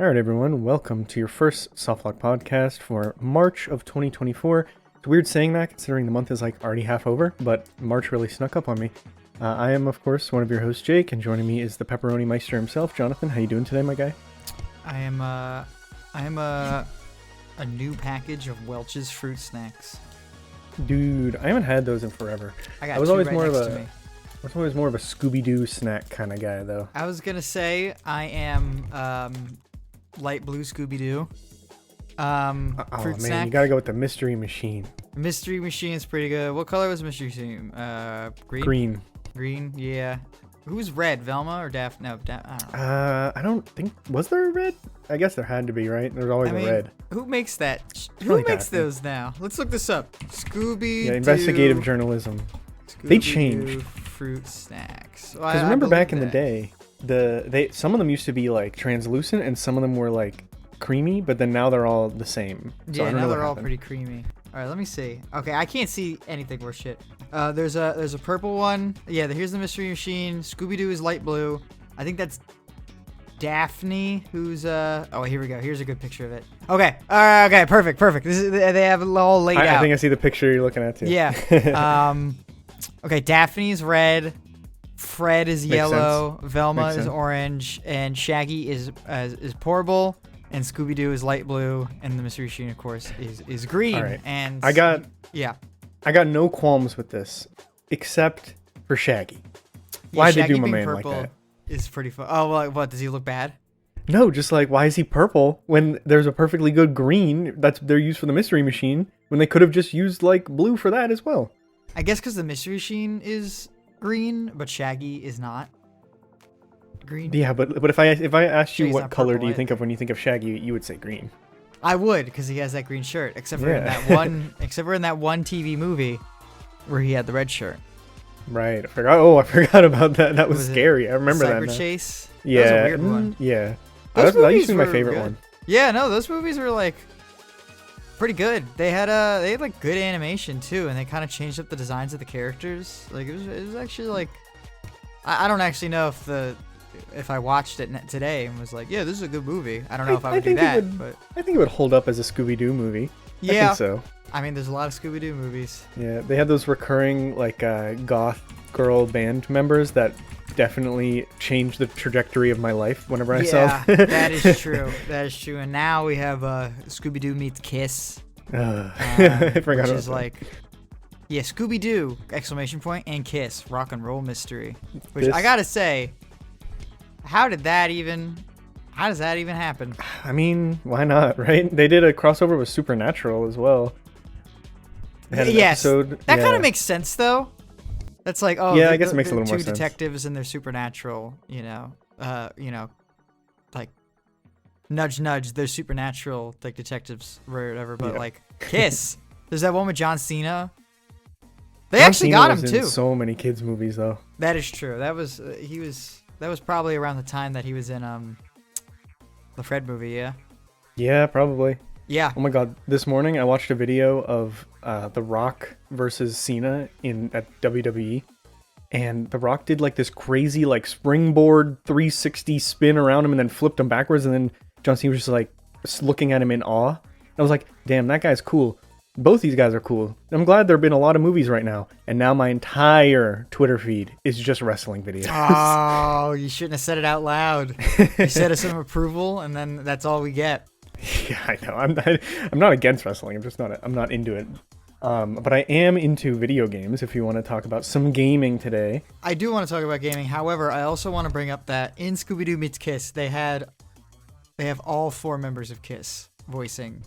All right, everyone, welcome to your first Softlock podcast for March of 2024. It's weird saying that considering the month is like already half over, but March really snuck up on me. I am, of course, one of your hosts, Jake, and joining me is the Pepperoni Meister himself, Jonathan. How you doing today, my guy? I am a new package of Welch's fruit snacks. Dude, I haven't had those in forever. I was always more of a Scooby Doo snack kind of guy, though. I was gonna say I am light blue Scooby Doo. Fruit snack. You gotta go with the Mystery Machine. Mystery Machine is pretty good. What color was the Mystery Machine? Green. Green. Yeah. Who's red? Velma or Daphne? No, I don't know. I don't think... Was there a red? I guess there had to be, right? There's always a red. Who makes that? Who Probably makes Daphne. Those now? Let's look this up. Scooby Doo. Yeah, investigative journalism. They changed. Fruit snacks. Because remember back in the day, some of them used to be like translucent and some of them were like creamy, but then now they're all the same. So yeah, now they're all pretty creamy. All right, let me see. Okay, I can't see anything worth shit. There's a purple one. Yeah, here's the Mystery Machine. Scooby Doo is light blue. I think that's Daphne, who's Oh, here we go. Here's a good picture of it. Okay. Okay. Perfect. This is, they have it all laid out. I think I see the picture you're looking at too. Yeah. Okay. Daphne's red. Fred is yellow. Sense. Velma Makes is sense. Orange, and Shaggy is purple. And Scooby Doo is light blue, and the Mystery Machine, of course, is green. All right. And I got no qualms with this, except for Shaggy. Why'd they do my man like that? Is pretty fun. Oh, well, what, does he look bad? No, just like, why is he purple when there's a perfectly good green they're used for the Mystery Machine when they could have just used like blue for that as well? I guess because the Mystery Machine is green, but Shaggy is not green. Yeah, but if I asked you Shaggy's what not color purple do you think either. of when you think of Shaggy, you would say green. I would, because he has that green shirt, except for in that one TV movie where he had the red shirt. Right. I forgot about that. That was scary. I remember that. Cyber Now. Chase. Yeah. That was a weird one. Yeah. Those That used to be my movies favorite were one. Yeah, no, those movies were like pretty good. They had like good animation too, and they kind of changed up the designs of the characters. Like it was actually like I don't actually know if I watched it today and was like, yeah, this is a good movie. I don't know if I would do that, but I think it would hold up as a Scooby Doo movie. yeah, I think so. I mean, there's a lot of Scooby Doo movies. Yeah, they had those recurring like goth girl band members that definitely changed the trajectory of my life whenever I saw them. That is true. That is true. And now we have Scooby Doo meets Kiss. I forgot which about is that. like, yeah, Scooby Doo ! And Kiss, rock and roll mystery. Which I gotta say, how does that even happen? I mean, why not, right? They did a crossover with Supernatural as well. They had an episode. That kind of makes sense though. That's like, oh, yeah, I guess it makes a little more two sense. detectives and they're supernatural, like nudge nudge, they're supernatural like detectives or whatever, but like Kiss. There's that one with John Cena. They actually got him too. In so many kids movies though. That is true. That was that was probably around the time that he was in the Fred movie, yeah. Yeah, probably. Yeah. Oh my god, this morning I watched a video of The Rock versus Cena at WWE, and The Rock did like this crazy like springboard 360 spin around him and then flipped him backwards, and then John Cena was just like looking at him in awe. I was like, damn, that guy's cool. Both these guys are cool. I'm glad there have been a lot of movies right now, and now my entire Twitter feed is just wrestling videos. Oh, you shouldn't have said it out loud. You said some approval, and then that's all we get. Yeah, I know. I'm not against wrestling. I'm not into it. But I am into video games. If you want to talk about some gaming today, I do want to talk about gaming. However, I also want to bring up that in Scooby Doo meets Kiss, they have all 4 members of Kiss voicing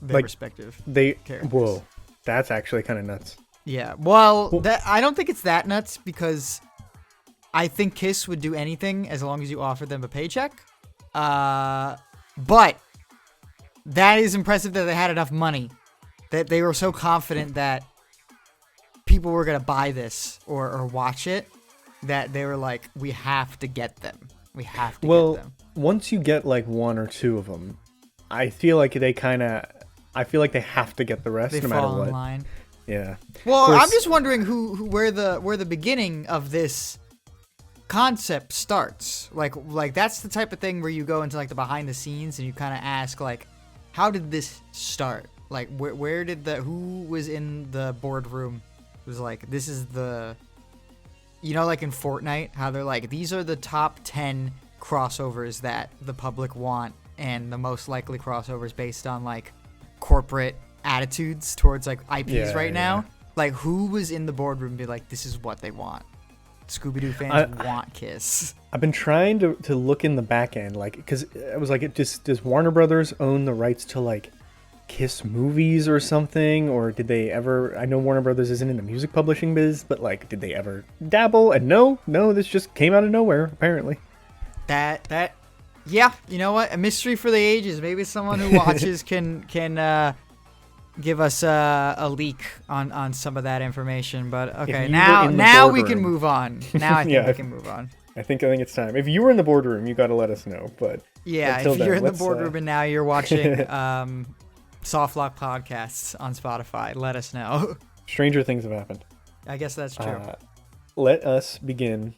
their respective characters. Whoa, that's actually kind of nuts. Yeah. Well, I don't think it's that nuts because I think Kiss would do anything as long as you offer them a paycheck. But that is impressive that they had enough money, that they were so confident that people were going to buy this or watch it, that they were like, we have to get them. We have to get them. Once you get like 1 or 2 of them, I feel like they have to get the rest They no matter fall what. in line. Yeah. Well, I'm just wondering where the beginning of this concept starts. Like that's the type of thing where you go into like the behind the scenes and you kind of ask like, how did this start? Like where did who was in the boardroom? It was like, this is the, like in Fortnite, how they're like, these are the top 10 crossovers that the public want, and the most likely crossovers based on like corporate attitudes towards like IPs now. Like, who was in the boardroom and be like, this is what they want? Scooby Doo fans want Kiss. I've been trying to look in the back end, like, because I was like, does Warner Brothers own the rights to like Kiss movies or something, or did they ever? I know Warner Brothers isn't in the music publishing biz, but like, did they ever dabble? And no, this just came out of nowhere apparently. That yeah, you know what? A mystery for the ages. Maybe someone who watches can give us a leak on some of that information. But okay, now we can move on. Now I think we can move on. I think it's time. If you were in the boardroom, you got to let us know. But yeah, if you're in the boardroom and now you're watching Softlock podcasts on Spotify, let us know. Stranger things have happened. I guess that's true. Let us begin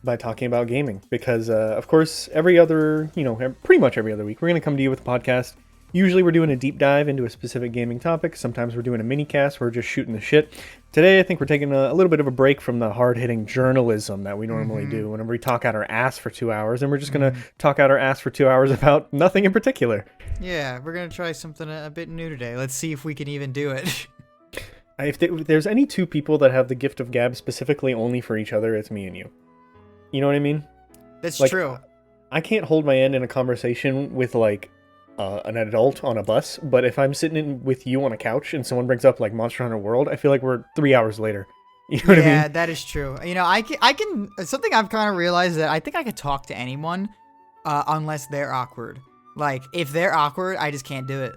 by talking about gaming, because of course pretty much every other week we're going to come to you with a podcast. Usually we're doing a deep dive into a specific gaming topic. Sometimes we're doing a mini cast where we're just shooting the shit. Today I think we're taking a little bit of a break from the hard-hitting journalism that we normally do whenever we talk out our ass for 2 hours, and we're just going to talk out our ass for 2 hours about nothing in particular. Yeah, we're going to try something a bit new today. Let's see if we can even do it. If there's any two people that have the gift of gab specifically only for each other, it's me and you. You know what I mean? That's true. I can't hold my end in a conversation with like an adult on a bus, but if I'm sitting with you on a couch and someone brings up like Monster Hunter World, I feel like we're 3 hours later. You know what I mean? Yeah, that is true. I can something I've kind of realized, that I think I could talk to anyone unless they're awkward. Like, if they're awkward, I just can't do it.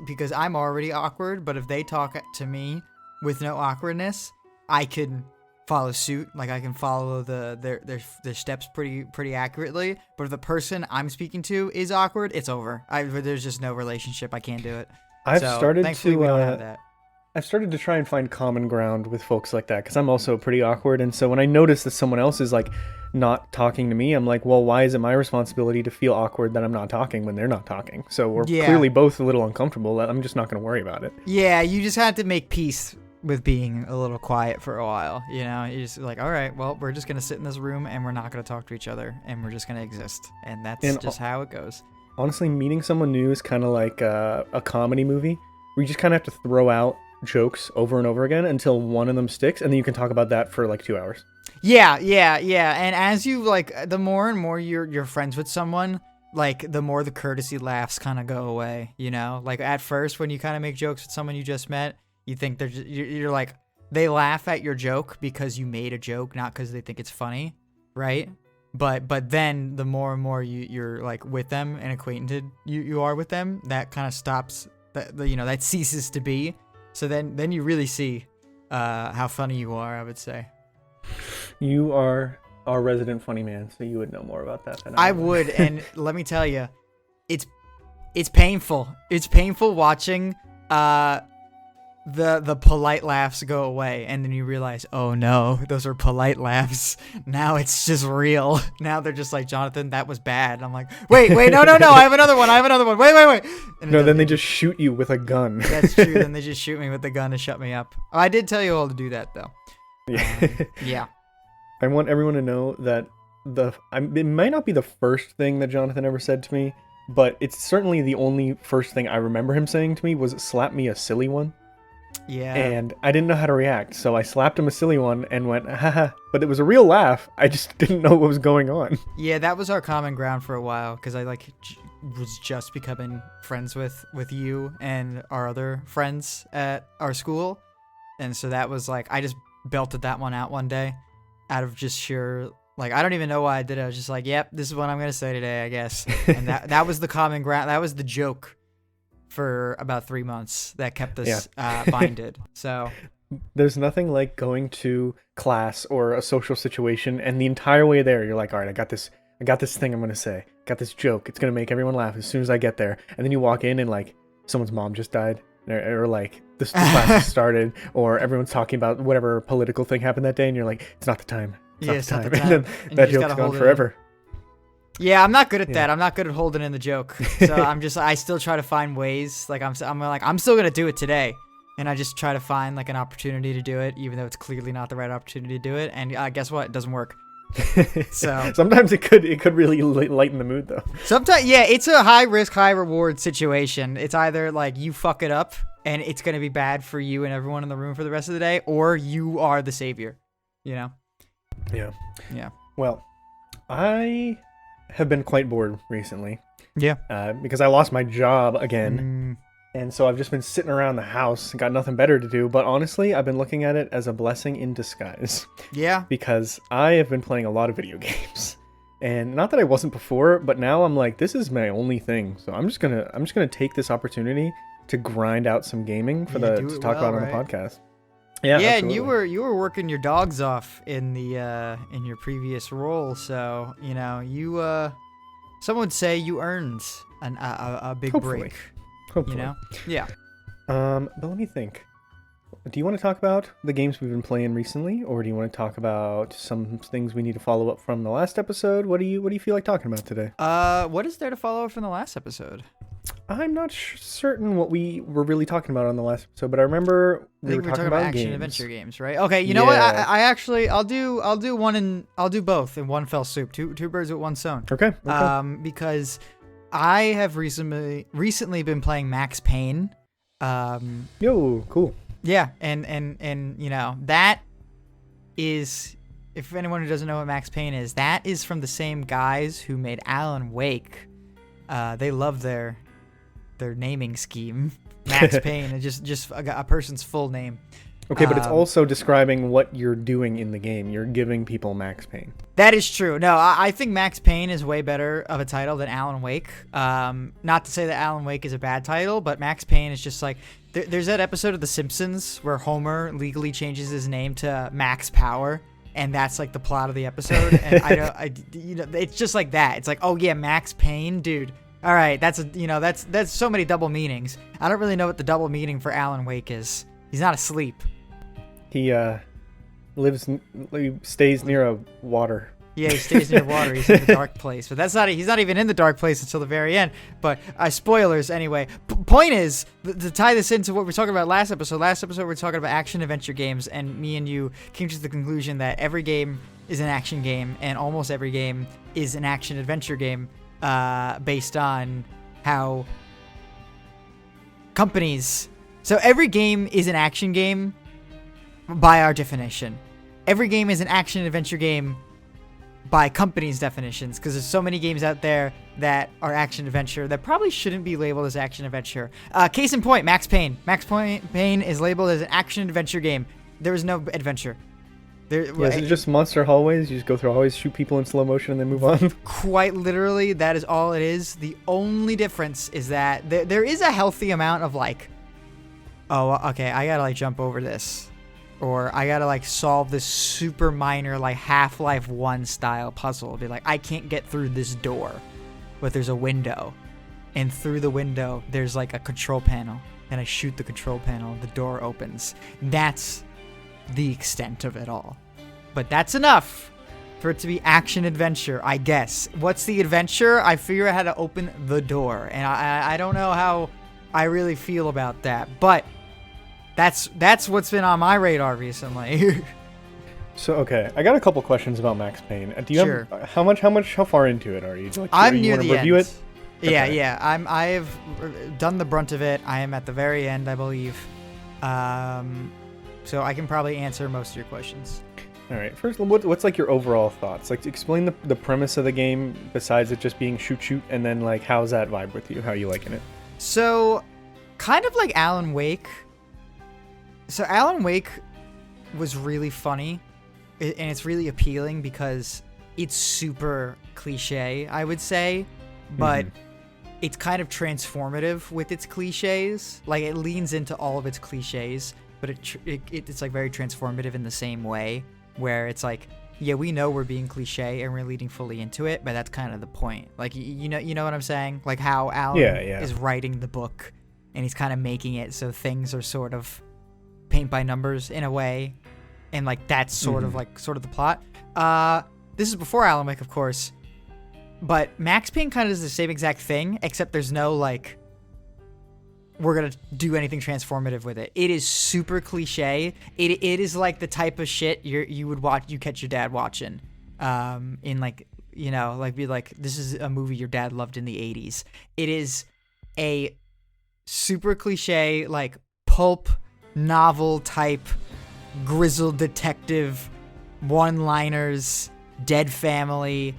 Because I'm already awkward, but if they talk to me with no awkwardness, I could follow suit. Like, I can follow their steps pretty accurately. But if the person I'm speaking to is awkward, it's over. There's just no relationship. I can't do it. Thankfully we don't have that. I've started to try and find common ground with folks like that, because I'm also pretty awkward. And so when I notice that someone else is like not talking to me, I'm like, well, why is it my responsibility to feel awkward that I'm not talking when they're not talking? So we're clearly both a little uncomfortable. I'm just not going to worry about it. Yeah, you just have to make peace with being a little quiet for a while. You're just like, all right, well, we're just going to sit in this room and we're not going to talk to each other and we're just going to exist. And that's just how it goes. Honestly, meeting someone new is kind of like a comedy movie where you just kind of have to throw out jokes over and over again until one of them sticks, and then you can talk about that for like 2 hours. Yeah. And as you the more and more you're friends with someone, like the more the courtesy laughs kind of go away. Like at first when you kind of make jokes with someone you just met, you think you're like, they laugh at your joke because you made a joke, not because they think it's funny, right? But then the more and more you're like with them and acquainted you are with them, that kind of stops. That ceases to be. So then you really see how funny you are, I would say. You are our resident funny man, so you would know more about that than I would. And let me tell you, it's painful. It's painful watching the polite laughs go away, and then you realize, oh no, those are polite laughs. Now it's just real. Now they're just like, Jonathan, that was bad. And I'm like, wait, no, I have another one. Wait. And no, then they just shoot you with a gun. That's true. Then they just shoot me with the gun to shut me up. Oh, I did tell you all to do that though. Yeah. I want everyone to know that it might not be the first thing that Jonathan ever said to me, but it's certainly the only first thing I remember him saying to me was, slap me a silly one. Yeah. And I didn't know how to react, so I slapped him a silly one and went, haha. But it was a real laugh. I just didn't know what was going on. Yeah, that was our common ground for a while, because I was just becoming friends with you and our other friends at our school. And so that was like, I just belted that one out one day out of just sheer, I don't even know why I did it. I was just like, yep, this is what I'm going to say today, I guess. And that was the common ground. That was the joke for about 3 months that kept us binded. So there's nothing like going to class or a social situation, and the entire way there you're like, all right, I got this thing I'm gonna say, got this joke, it's gonna make everyone laugh as soon as I get there. And then you walk in and like someone's mom just died, or like the class has started, or everyone's talking about whatever political thing happened that day, and you're like, it's not the time. It's Yeah, not it's the not the time. time. And then And you that just joke's gotta gone hold it in. forever. Yeah, I'm not good at Yeah. that. I'm not good at holding in the joke. So I still try to find ways. Like I'm still gonna do it today, and I just try to find like an opportunity to do it, even though it's clearly not the right opportunity to do it. And guess what? It doesn't work. So Sometimes it could really lighten the mood though. sometimes, yeah, it's a high risk, high reward situation. It's either like you fuck it up and it's gonna be bad for you and everyone in the room for the rest of the day, or you are the savior. You know? Yeah. Yeah. Well, I have been quite bored recently. Yeah. Because I lost my job again. And so I've just been sitting around the house and got nothing better to do. But honestly, I've been looking at it as a blessing in disguise. Yeah. Because I have been playing a lot of video games. And not that I wasn't before, but now I'm like, this is my only thing. So I'm just gonna take this opportunity to grind out some gaming for to talk about on the podcast. Yeah, yeah, absolutely. and you were working your dogs off in the in your previous role, so you know some would say you earned a big Hopefully. break. Hopefully. You know, yeah. But let me think. Do you want to talk about the games we've been playing recently, or do you want to talk about some things we need to follow up from the last episode? What do you feel like talking about today? What is there to follow up from the last episode? I'm not certain what we were really talking about on the last episode, but I remember we were talking about action games. adventure games, right? Okay, you know what? Yeah. I actually I'll do one and I'll do both in one fell swoop. Two birds with one stone. Okay. Because I have recently been playing Max Payne. Yo, cool. Yeah, and you know, that is, if anyone who doesn't know what Max Payne is, that is from the same guys who made Alan Wake. They love their naming scheme. Max Payne, just a person's full name. Okay, but it's also describing what you're doing in the game. You're giving people Max Payne. That is true. No, I think Max Payne is way better of a title than Alan Wake. Not to say that Alan Wake is a bad title, but Max Payne is just like, there's that episode of The Simpsons where Homer legally changes his name to Max Power, and that's like the plot of the episode. And it's just like that. It's like, oh yeah, Max Payne, dude. All right, that's so many double meanings. I don't really know what the double meaning for Alan Wake is. He's not asleep. He stays near a water. Yeah, he stays near water. He's in the dark place. But he's not even in the dark place until the very end. But spoilers anyway. Point is, to tie this into what we were talking about last episode we were talking about action adventure games, and me and you came to the conclusion that every game is an action game and almost every game is an action adventure game, based on how companies. So every game is an action game by our definition. Every game is an action adventure game by companies' definitions, because there's so many games out there that are action adventure that probably shouldn't be labeled as action adventure. Case in point, Max Payne. Payne is labeled as an action adventure game. There is no adventure. Is it just monster hallways? You just go through hallways, shoot people in slow motion, and then move on? Quite literally, that is all it is. The only difference is that there is a healthy amount of like, oh, okay, I gotta like jump over this. Or I gotta like solve this super minor like Half-Life 1 style puzzle. Be like, I can't get through this door, but there's a window, and through the window there's like a control panel, and I shoot the control panel, the door opens. That's the extent of it all. But that's enough for it to be action adventure, I guess. What's the adventure? I figure out how to open the door, and I don't know how I really feel about that, but that's what's been on my radar recently. So okay, I got a couple questions about Max Payne. Do you Sure. have how far into it are you? Like, I'm you near wanna the review end. it? Yeah, Okay. yeah. I have done the brunt of it. I am at the very end, I believe. So I can probably answer most of your questions. All right. First, what's like your overall thoughts? Like, explain the premise of the game besides it just being shoot, and then like how's that vibe with you? How you liking it? So, kind of like Alan Wake. So Alan Wake was really funny, and it's really appealing because it's super cliche, I would say, but it's kind of transformative with its cliches. Like, it leans into all of its cliches, but it's like very transformative in the same way, where it's like, yeah, we know we're being cliche and we're leading fully into it, but that's kind of the point. Like, you know what I'm saying? Like how Alan is writing the book, and he's kind of making it so things are sort of paint by numbers in a way, and like that's sort of the plot. This is before Alan Wake, of course, but Max Payne kind of does the same exact thing, except there's no like we're gonna do anything transformative with it. It is super cliche. It is like the type of shit you would watch, you catch your dad watching, in like, you know, like be like, this is a movie your dad loved in the 80s. It is a super cliche, like pulp novel type, grizzled detective, one-liners, dead family,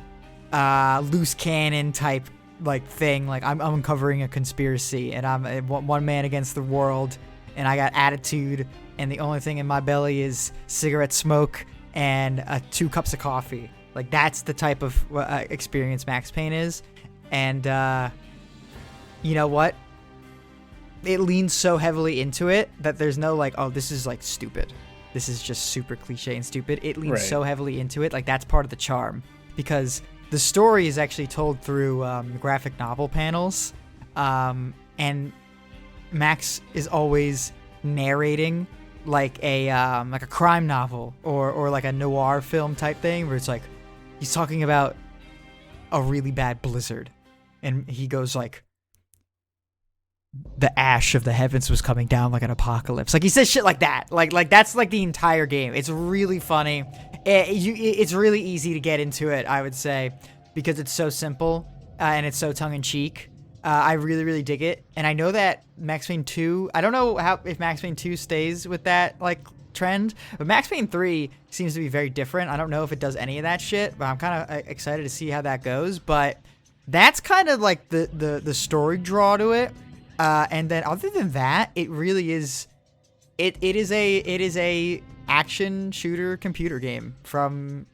loose cannon type like thing. Like I'm uncovering a conspiracy and I'm one man against the world and I got attitude and the only thing in my belly is cigarette smoke and 2 cups of coffee. Like that's the type of experience Max Payne is. And you know what? It leans so heavily into it that there's no like, oh, this is like stupid. This is just super cliche and stupid. It leans so heavily into it. Like that's part of the charm, because the story is actually told through graphic novel panels, and Max is always narrating like a crime novel or like a noir film type thing, where it's like he's talking about a really bad blizzard, and he goes like, the ash of the heavens was coming down like an apocalypse. Like he says shit like that. Like that's like the entire game. It's really funny. It's really easy to get into it, I would say, because it's so simple and it's so tongue-in-cheek. I really, really dig it. And I know that Max Payne 2, I don't know if Max Payne 2 stays with that like trend, but Max Payne 3 seems to be very different. I don't know if it does any of that shit, but I'm kind of excited to see how that goes. But that's kind of like the story draw to it. And then other than that, it really is, it is a action shooter computer game from,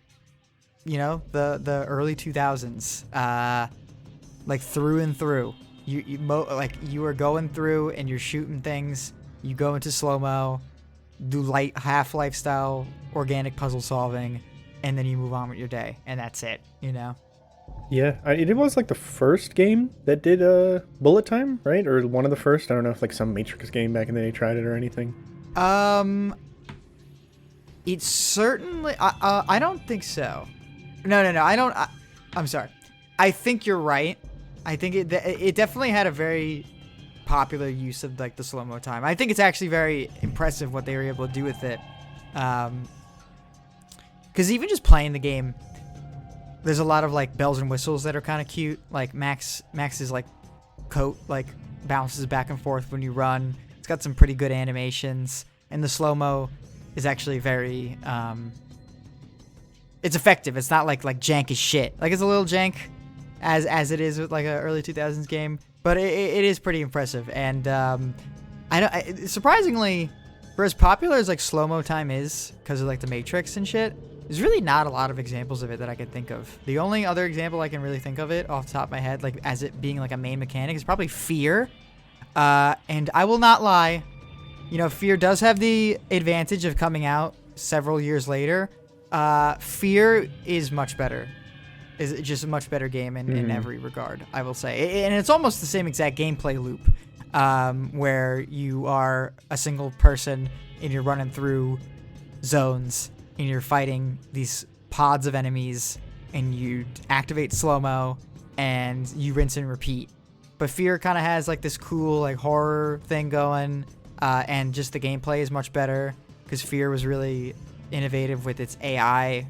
you know, the early 2000s, like through and through. You are going through and you're shooting things. You go into slow-mo, do half-life style organic puzzle solving, and then you move on with your day, and that's it, you know? Yeah, it was like the first game that did bullet time, right? Or one of the first. I don't know if like some Matrix game back in the day tried it or anything. It's certainly. I don't think so. No. I don't. I'm sorry. I think you're right. I think it definitely had a very popular use of like the slow mo time. I think it's actually very impressive what they were able to do with it. Because even just playing the game, there's a lot of like bells and whistles that are kind of cute. Like Max's like coat like bounces back and forth when you run. It's got some pretty good animations, and the slow-mo is actually very it's effective. It's not like jank as shit. Like it's a little jank as it is with like an early 2000s game, but it is pretty impressive. And surprisingly, for as popular as like slow-mo time is because of like the Matrix and shit, there's really not a lot of examples of it that I can think of. The only other example I can really think of it off the top of my head, like as it being like a main mechanic, is probably Fear. And I will not lie, you know, Fear does have the advantage of coming out several years later. Fear is much better. Is just a much better game in every regard, I will say. And it's almost the same exact gameplay loop, where you are a single person and you're running through zones and you're fighting these pods of enemies, and you activate slow-mo, and you rinse and repeat. But Fear kind of has like this cool like horror thing going, and just the gameplay is much better because Fear was really innovative with its AI.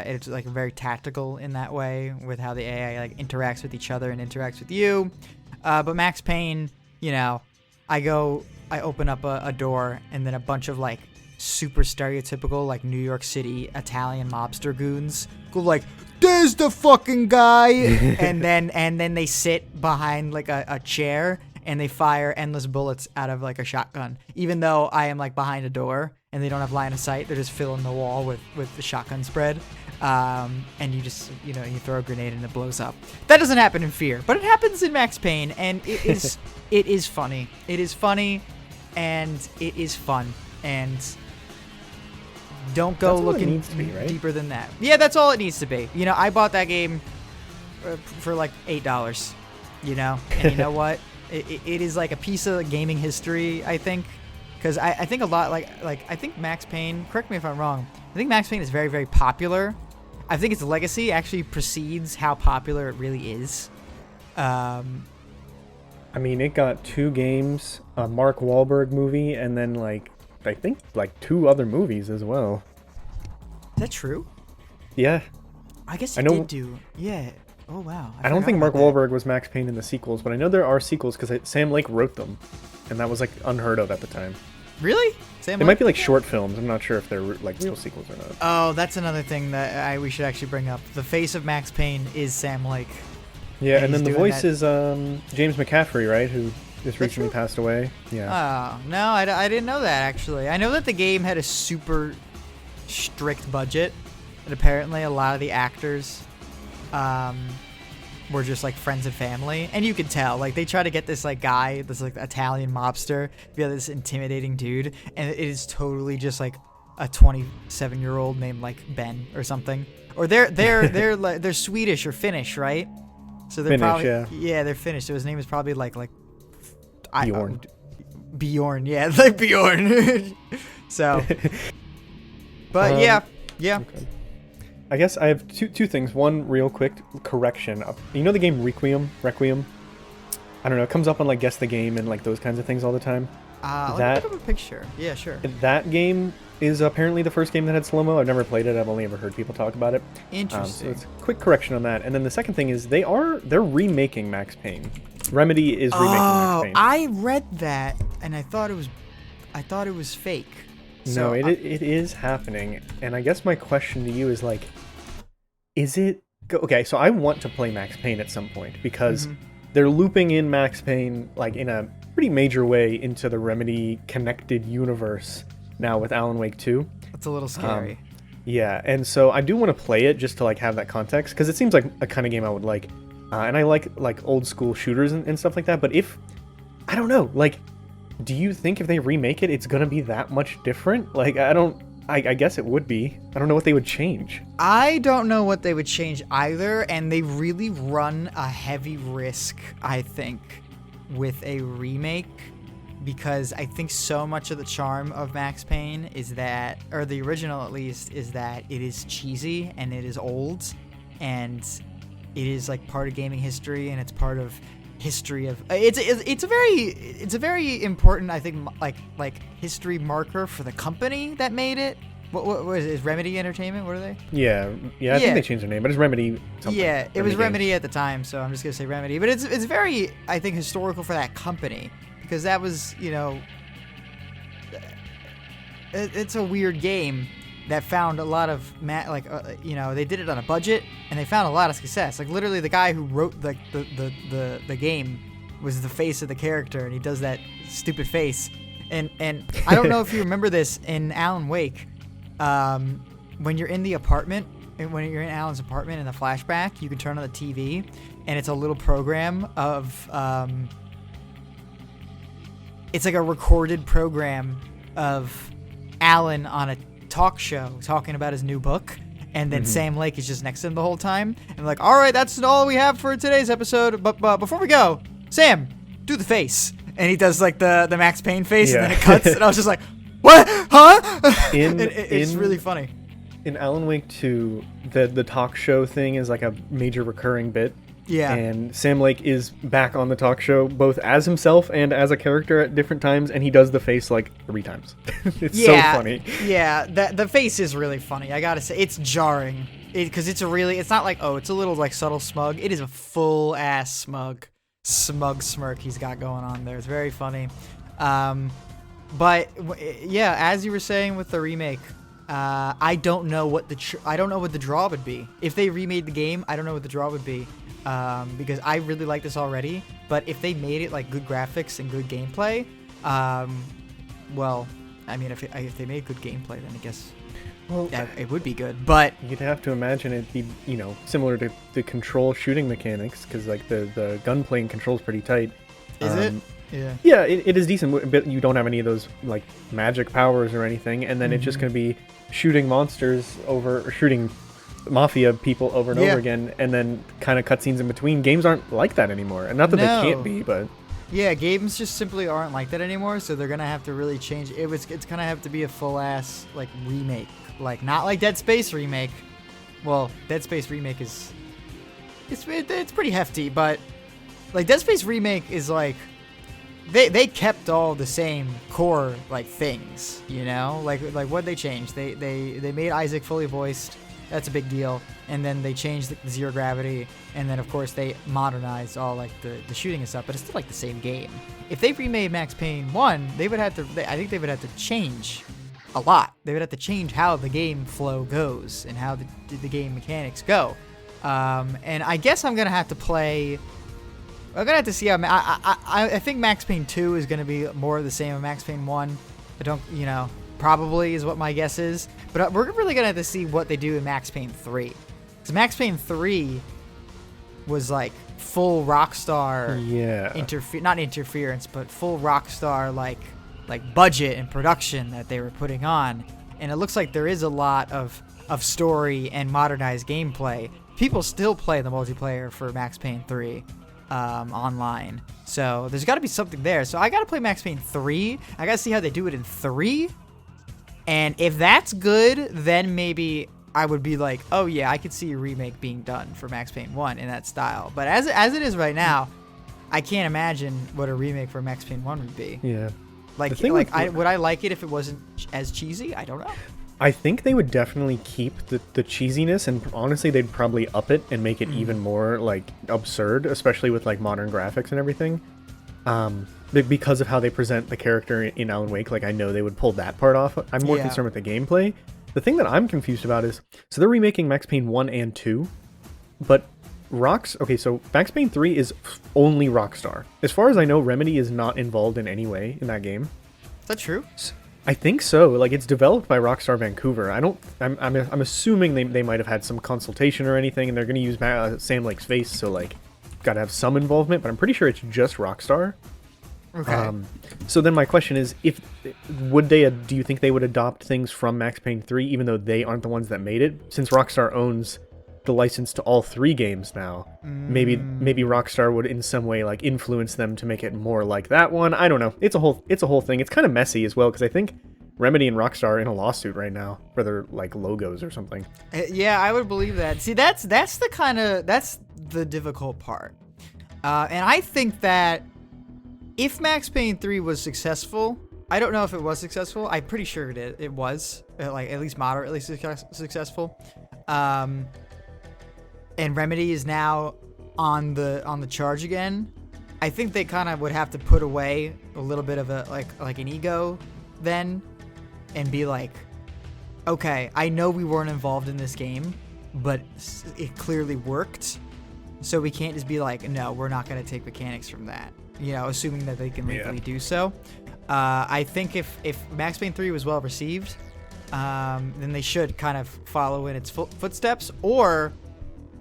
It's like very tactical in that way with how the AI like interacts with each other and interacts with you. But Max Payne, you know, I open up a door, and then a bunch of like super stereotypical like New York City Italian mobster goons go like, "There's the fucking guy," and then they sit behind like a chair and they fire endless bullets out of like a shotgun, even though I am like behind a door and they don't have line of sight. They're just filling the wall with the shotgun spread, and you just, you know, you throw a grenade and it blows up. That doesn't happen in Fear, but it happens in Max Payne, and it is it is funny. It is funny, and it is fun, and don't go looking deeper than that. Yeah, that's all it needs to be. You know, I bought that game for like $8, you know, and you know what? It is like a piece of gaming history, I think, because I think a lot like I think Max Payne. Correct me if I'm wrong. I think Max Payne is very, very popular. I think its legacy actually precedes how popular it really is. I mean, it got 2 games, a Mark Wahlberg movie, and then like I think like 2 other movies as well. Is that true? Yeah. I guess it did do. Yeah. Oh wow. I don't think Mark Wahlberg was Max Payne in the sequels, but I know there are sequels because Sam Lake wrote them, and that was like unheard of at the time. Really? Sam They might be like short films. I'm not sure if they're like real sequels or not. Oh, that's another thing that we should actually bring up. The face of Max Payne is Sam Lake. Yeah, and then the voice is James McCaffrey, right? Who just recently passed away. Yeah. Oh, no, I didn't know that, actually. I know that the game had a super strict budget, and apparently a lot of the actors were just like friends and family, and you could tell like they try to get this like guy, this like Italian mobster, be this intimidating dude, and it is totally just like a 27-year-old named like Ben or something, or they're like they're Swedish or Finnish, right? So they're Finnish, probably yeah, they're Finnish. So his name is probably like Bjorn. Bjorn, yeah, like Bjorn. So, but yeah. Okay. I guess I have two things. One real quick correction. You know the game Requiem? I don't know. It comes up on like Guess the Game and like those kinds of things all the time. Let me look up a picture. Yeah, sure. That game is apparently the first game that had slow-mo. I've never played it. I've only ever heard people talk about it. Interesting. So it's a quick correction on that. And then the second thing is they're remaking Max Payne. Remedy is remaking Max Payne. I read that and I thought it was fake. So no, it is happening. And I guess my question to you is like, is it okay? So I want to play Max Payne at some point because they're looping in Max Payne like in a pretty major way into the Remedy connected universe now with Alan Wake 2. That's a little scary. Yeah, and so I do want to play it just to like have that context because it seems like a kind of game I would like, and I like old school shooters and stuff like that. But I don't know, like, do you think if they remake it, it's gonna be that much different? Like, I guess it would be. I don't know what they would change. I don't know what they would change either, and they really run a heavy risk, I think, with a remake, because I think so much of the charm of Max Payne is that, or the original at least, is that it is cheesy and it is old, and it is like part of gaming history, and it's part of history of it's a very important, I think, like history marker for the company that made it. What is it? Is Remedy Entertainment? What are they? Yeah, I think they changed their name, but it's Remedy something. Yeah, it was Remedy Games. at the time, so I'm just gonna say Remedy. But it's very, I think, historical for that company, because that was, you know, it's a weird game that found a lot of you know, they did it on a budget and they found a lot of success. Like literally, the guy who wrote the game was the face of the character, and he does that stupid face. And I don't know if you remember this in Alan Wake, when you're in the apartment, and when you're in Alan's apartment in the flashback, you can turn on the TV, and it's a little program of it's like a recorded program of Alan on a talk show talking about his new book, and then Sam Lake is just next to him the whole time, and like, all right, that's all we have for today's episode, but before we go, Sam, do the face. And he does like the Max Payne face, and then it cuts, and I was just like, what? Huh? It's really funny. In Alan Wake 2, the talk show thing is like a major recurring bit. Yeah. And Sam Lake is back on the talk show, both as himself and as a character at different times, and he does the face like 3 times. It's so funny. Yeah, the face is really funny. I gotta say, it's jarring. Because it's not like, oh, it's a little like subtle smug. It is a full ass smug smirk he's got going on there. It's very funny. But yeah, as you were saying with the remake, I don't know what the draw would be. If they remade the game, I don't know what the draw would be. Because I really like this already, but if they made it like good graphics and good gameplay, well, I mean, if they made good gameplay, then I guess it would be good. But you'd have to imagine it'd be, you know, similar to the Control shooting mechanics, because like the gunplay and control's pretty tight. Is it? Yeah. Yeah, it is decent, but you don't have any of those like magic powers or anything, and then it's just gonna be shooting monsters or shooting mafia people over and over again, and then kind of cutscenes in between. Games aren't like that anymore, and not that they can't be, but Yeah, games just simply aren't like that anymore, so they're gonna have to really change. It's gonna have to be a full ass like remake, like not like Dead Space remake. Well, Dead Space remake is it's pretty hefty, but like Dead Space remake is like they kept all the same core like things, you know, like what they changed. They made Isaac fully voiced. That's a big deal. And then they changed the zero gravity, and then of course they modernized all like the shooting and stuff, but it's still like the same game. If they remade Max Payne 1, I think they would have to change a lot. They would have to change how the game flow goes and how the game mechanics go. And I guess I'm gonna have to play. I'm gonna have to see how. I think Max Payne 2 is gonna be more of the same of Max Payne 1. I don't, probably is what my guess is. But we're really gonna have to see what they do in Max Payne 3. Because Max Payne 3 was like full Rockstar, not interference, but full Rockstar like budget and production that they were putting on, and it looks like there is a lot of story and modernized gameplay. People still play the multiplayer for Max Payne 3 online, so there's got to be something there. So I got to play Max Payne 3. I got to see how they do it in 3, and if that's good, then maybe I would be like, oh yeah, I could see a remake being done for Max Payne 1 in that style. But as it is right now, I can't imagine what a remake for Max Payne 1 would be. Yeah. Would I like it if it wasn't as cheesy? I don't know. I think they would definitely keep the cheesiness, and honestly, they'd probably up it and make it even more like absurd, especially with like modern graphics and everything. Because of how they present the character in Alan Wake, like I know they would pull that part off. I'm more concerned with the gameplay. The thing that I'm confused about is, so they're remaking Max Payne 1 and 2, but so Max Payne 3 is only Rockstar. As far as I know, Remedy is not involved in any way in that game. Is that true? I think so. Like, it's developed by Rockstar Vancouver. I'm assuming they might have had some consultation or anything, and they're going to use Sam Lake's face, so like, got to have some involvement, but I'm pretty sure it's just Rockstar. Okay. So then my question is, do you think they would adopt things from Max Payne 3, even though they aren't the ones that made it? Since Rockstar owns the license to all 3 games now, maybe Rockstar would in some way like influence them to make it more like that one. I don't know. It's a whole thing. It's kind of messy as well, because I think Remedy and Rockstar are in a lawsuit right now for their like logos or something. Yeah, I would believe that. See, that's the difficult part. And I think that if Max Payne 3 was successful, I don't know if it was successful. I'm pretty sure it was, like at least moderately successful. And Remedy is now on the charge again. I think they kind of would have to put away a little bit of a like an ego then, and be like, okay, I know we weren't involved in this game, but it clearly worked, so we can't just be like, no, we're not going to take mechanics from that. Assuming that they can legally do so. I think if Max Payne 3 was well received, then they should kind of follow in its footsteps. Or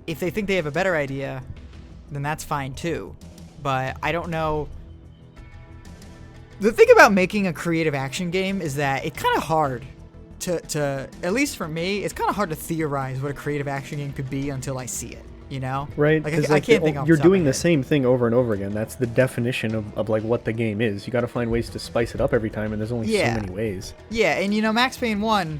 if they think they have a better idea, then that's fine too. But I don't know. The thing about making a creative action game is that it's kind of hard to, at least for me, it's kind of hard to theorize what a creative action game could be until I see it. Right? Like, I can't think. You're doing the same thing over and over again. That's the definition of like what the game is. You got to find ways to spice it up every time, and there's only so many ways. Yeah, and Max Payne 1,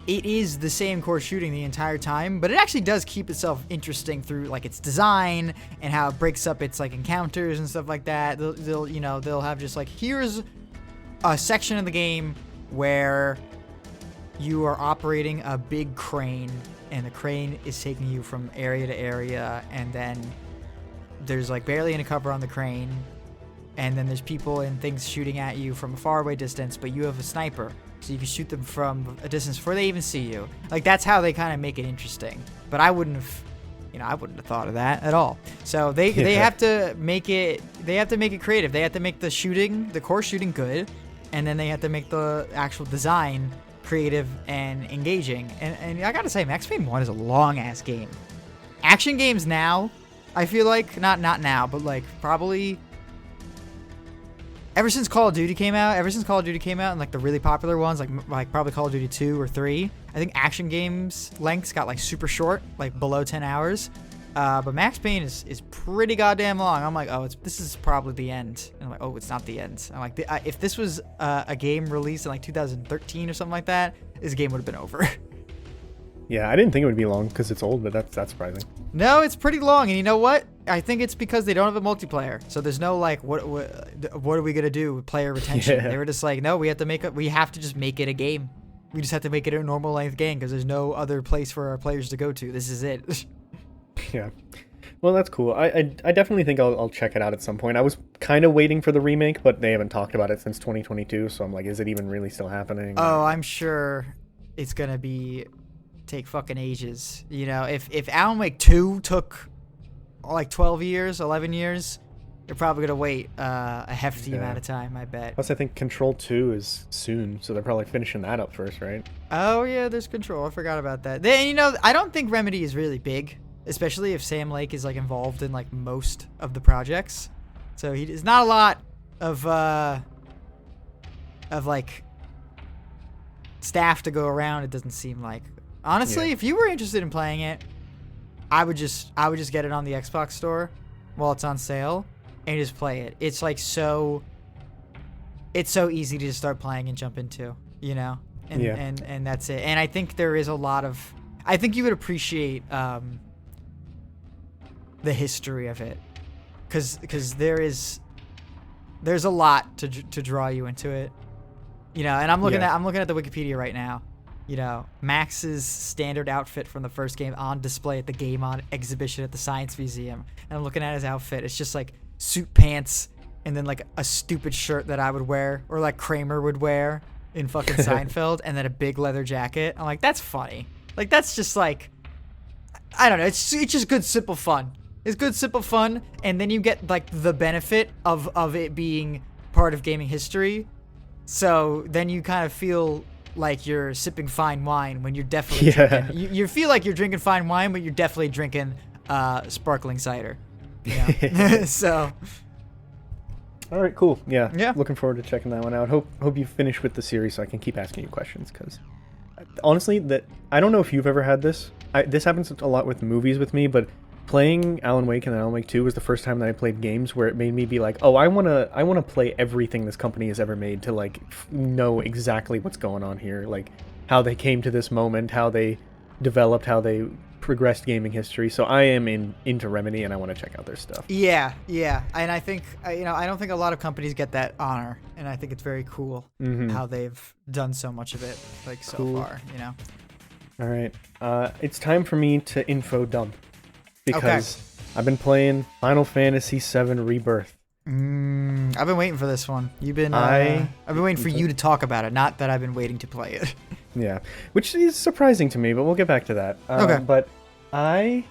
it is the same core shooting the entire time, but it actually does keep itself interesting through like its design and how it breaks up its like encounters and stuff like that. They'll have just like, here's a section of the game where you are operating a big crane, and the crane is taking you from area to area, and then there's like barely any cover on the crane, and then there's people and things shooting at you from a faraway distance, but you have a sniper, so you can shoot them from a distance before they even see you. Like, that's how they kind of make it interesting. But I wouldn't have thought of that at all. So they have to make it creative. They have to make the core shooting good, and then they have to make the actual design creative and engaging. And I gotta say, Max Payne 1 is a long ass game. Action games now, I feel like, not now, but like probably ever since Call of Duty came out, and like the really popular ones, like probably Call of Duty 2 or 3, I think action games lengths got like super short, like below 10 hours. But Max Payne is pretty goddamn long. I'm like, oh, this is probably the end. And I'm like, oh, it's not the end. I'm like, if this was a game released in like 2013 or something like that, this game would have been over. Yeah, I didn't think it would be long because it's old, but that's surprising. No, it's pretty long, and you know what? I think it's because they don't have a multiplayer, so there's no like, what are we gonna do with player retention? Yeah. They were just like, no, we have to just make it a game. We just have to make it a normal length game because there's no other place for our players to go to. This is it. Yeah. Well, that's cool. I definitely think I'll check it out at some point. I was kind of waiting for the remake, but they haven't talked about it since 2022, so I'm like, is it even really still happening? Oh, I'm sure it's gonna take fucking ages. You know, if Alan Wake 2 took like 12 years, 11 years, you're probably gonna wait a hefty amount of time, I bet. Plus, I think Control 2 is soon, so they're probably finishing that up first, right? Oh yeah, there's Control. I forgot about that. Then, you know, I don't think Remedy is really big, especially if Sam Lake is like involved in like most of the projects. So there's not a lot of like staff to go around. It doesn't seem like. Honestly, if you were interested in playing it, I would just get it on the Xbox store while it's on sale and just play it. It's like it's so easy to just start playing and jump into, you know? And that's it. And I think there is I think you would appreciate the history of it. Cuz there's a lot to draw you into it. You know, and I'm looking at the Wikipedia right now. You know, Max's standard outfit from the first game on display at the Game On exhibition at the Science Museum. And I'm looking at his outfit. It's just like suit pants and then like a stupid shirt that I would wear or like Kramer would wear in fucking Seinfeld and then a big leather jacket. I'm like, that's funny. Like, that's just like, I don't know. It's just good, simple fun. It's good, simple fun. And then you get like the benefit of it being part of gaming history. So then you kind of feel like you're sipping fine wine when you're definitely drinking. You feel like you're drinking fine wine, but you're definitely drinking sparkling cider. You know? So. All right, cool. Yeah. Looking forward to checking that one out. Hope you finish with the series so I can keep asking you questions. Because honestly, I don't know if you've ever had this. This happens a lot with movies with me, but playing Alan Wake and Alan Wake 2 was the first time that I played games where it made me be like, oh, I wanna play everything this company has ever made to like know exactly what's going on here, like how they came to this moment, how they developed, how they progressed gaming history. So I am into Remedy and I want to check out their stuff. Yeah, and I think I don't think a lot of companies get that honor, and I think it's very cool how they've done so much of it like so far. You know. All right, it's time for me to info dump. Because I've been playing Final Fantasy VII Rebirth. I've been waiting for this one. You've been. I've been waiting for you to talk about it, not that I've been waiting to play it. Yeah, which is surprising to me, but we'll get back to that. But I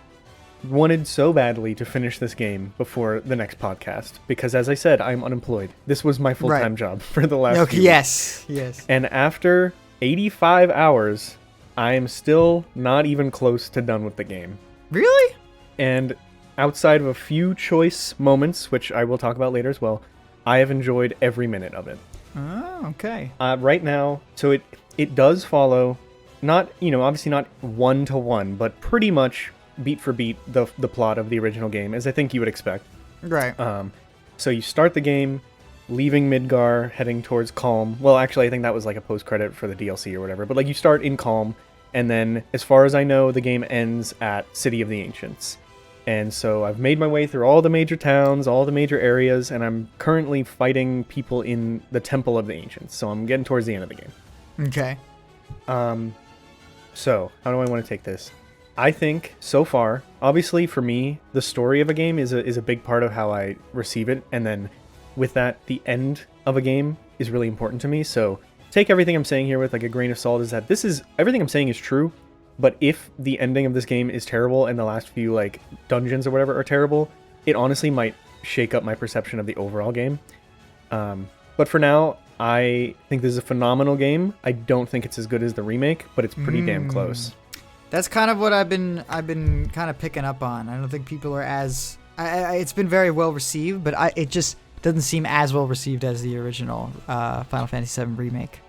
wanted so badly to finish this game before the next podcast because, as I said, I'm unemployed. This was my full-time job for the last. Okay. Yes. And after 85 hours, I am still not even close to done with the game. Really? And outside of a few choice moments, which I will talk about later as well, I have enjoyed every minute of it. Oh, okay. Right now, so it does follow, not, obviously not 1-to-1, but pretty much beat for beat the plot of the original game, as I think you would expect. Right. So you start the game, leaving Midgar, heading towards Calm. Well, actually, I think that was like a post-credit for the DLC or whatever, but like you start in Calm, and then, as far as I know, the game ends at City of the Ancients. And so I've made my way through all the major towns, all the major areas, and I'm currently fighting people in the Temple of the Ancients. So I'm getting towards the end of the game. Okay. So, how do I want to take this? I think, so far, obviously for me, the story of a game is a big part of how I receive it. And then, with that, the end of a game is really important to me. So, take everything I'm saying here with like a grain of salt, is that everything I'm saying is true. But if the ending of this game is terrible and the last few like dungeons or whatever are terrible, it honestly might shake up my perception of the overall game. But for now, I think this is a phenomenal game. I don't think it's as good as the remake, but it's pretty damn close. That's kind of what I've been kind of picking up on. I don't think people are as it's been very well received, but it just doesn't seem as well received as the original Final Fantasy VII remake.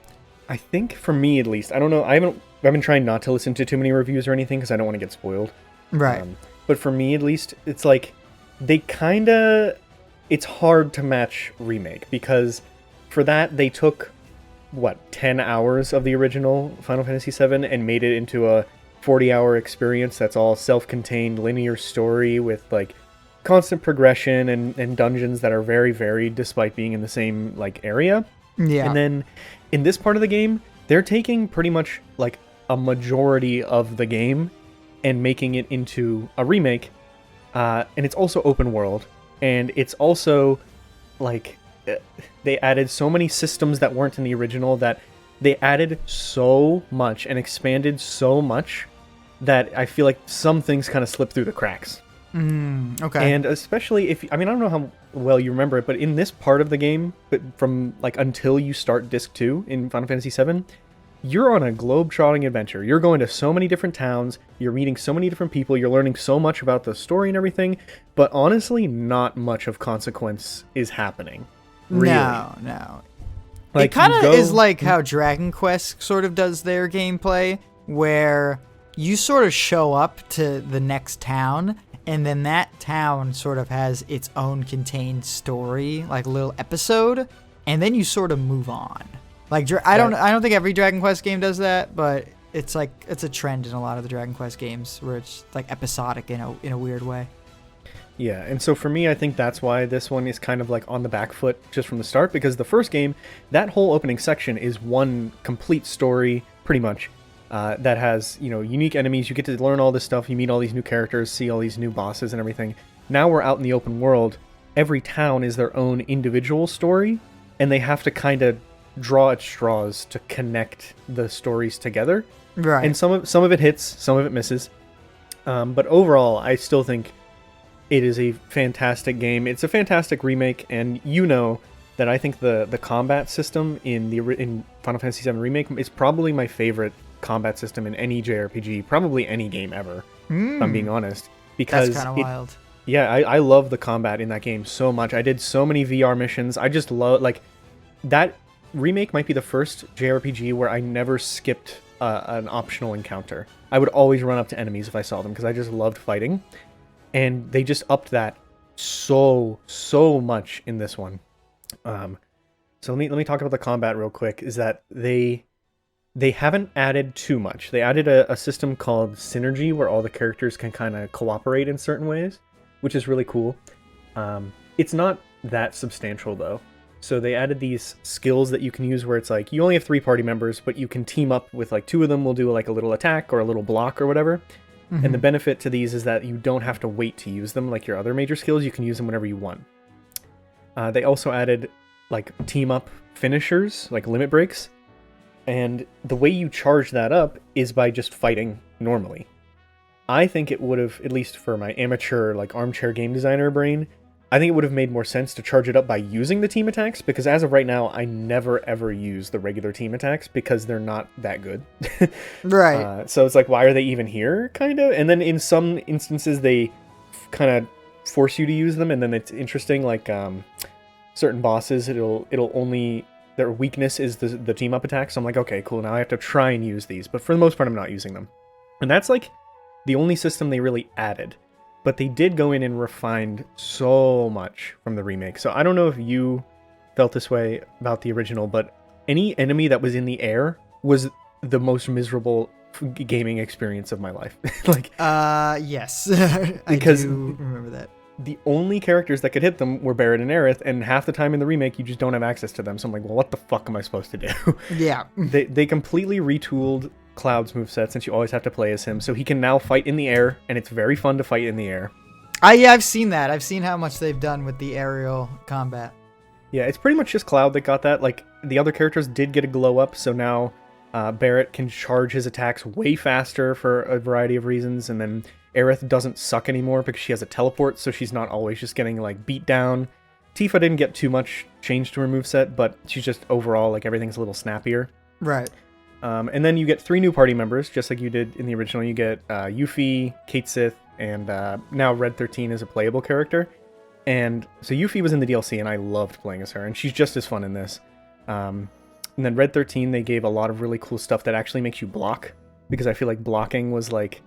I think for me at least, I don't know. I've been trying not to listen to too many reviews or anything because I don't want to get spoiled. Right. but for me at least, it's like they kind of, it's hard to match Remake, because for that they took, what, 10 hours of the original Final Fantasy VII and made it into a 40-hour experience that's all self-contained linear story with like constant progression and dungeons that are very varied despite being in the same like area. Yeah. And then in this part of the game, they're taking pretty much like a majority of the game and making it into a remake. And it's also open world. And it's also like they added so many systems that weren't in the original, that they added so much and expanded so much that I feel like some things kind of slip through the cracks. Okay. And especially if, I mean, I don't know how well you remember it, but in this part of the game, but from like until you start Disc 2 in Final Fantasy VII, you're on a globe-trotting adventure. You're going to so many different towns, you're meeting so many different people, you're learning so much about the story and everything, but honestly, not much of consequence is happening. Really. No. Like, it kind of you go- is like how Dragon Quest sort of does their gameplay, where you sort of show up to the next town, and then that town sort of has its own contained story, like a little episode, and then you sort of move on. Like I don't think every Dragon Quest game does that, but it's like it's a trend in a lot of the Dragon Quest games where it's like episodic in a weird way. Yeah, and so for me, I think that's why this one is kind of like on the back foot just from the start, because the first game, that whole opening section is one complete story, pretty much, that has, you know, unique enemies. You get to learn all this stuff, you meet all these new characters, see all these new bosses and everything. Now we're out in the open world. Every town is their own individual story, and they have to kind of draw at straws to connect the stories together. Right. And some of it hits, some of it misses. But overall, I still think it is a fantastic game. It's a fantastic remake, and you know that I think the combat system in Final Fantasy VII Remake is probably my favorite combat system in any JRPG, probably any game ever, if I'm being honest. Because that's kind of wild. Yeah, I love the combat in that game so much. I did so many VR missions. I just love, like, that remake might be the first JRPG where I never skipped an optional encounter. I would always run up to enemies if I saw them, because I just loved fighting. And they just upped that so much in this one. So let me talk about the combat real quick. Is that they haven't added too much. They added a system called Synergy, where all the characters can kind of cooperate in certain ways, which is really cool. It's not that substantial though. So they added these skills that you can use where it's like you only have 3 party members, but you can team up with like 2 of them will do like a little attack or a little block or whatever. Mm-hmm. And the benefit to these is that you don't have to wait to use them like your other major skills. You can use them whenever you want. They also added like team up finishers, like limit breaks. And the way you charge that up is by just fighting normally. I think it would have, at least for my amateur like armchair game designer brain, I think it would have made more sense to charge it up by using the team attacks, because as of right now, I never ever use the regular team attacks because they're not that good. Right. So it's like, why are they even here, kind of? And then in some instances, they kind of force you to use them, and then it's interesting, like certain bosses, it'll only, their weakness is the team up attack, so I'm like, okay, cool, now I have to try and use these, but for the most part, I'm not using them. And that's like the only system they really added. But they did go in and refined so much from the remake. So I don't know if you felt this way about the original, but any enemy that was in the air was the most miserable gaming experience of my life. Like, yes. Because I do remember that. The only characters that could hit them were Barrett and Aerith, and half the time in the remake, you just don't have access to them. So I'm like, well, what the fuck am I supposed to do? Yeah. They completely retooled Cloud's moveset, since you always have to play as him, so he can now fight in the air, and it's very fun to fight in the air. Yeah, I've seen that. I've seen how much they've done with the aerial combat. Yeah, it's pretty much just Cloud that got that. Like, the other characters did get a glow up, so now Barrett can charge his attacks way faster for a variety of reasons, and then Aerith doesn't suck anymore because she has a teleport, so she's not always just getting, like, beat down. Tifa didn't get too much change to her moveset, but she's just overall, like, everything's a little snappier. Right. And then you get 3 new party members, just like you did in the original. You get Yuffie, Kate Sith, and now Red 13 is a playable character. And so Yuffie was in the DLC, and I loved playing as her, and she's just as fun in this. And then Red 13, they gave a lot of really cool stuff that actually makes you block, because I feel like blocking was like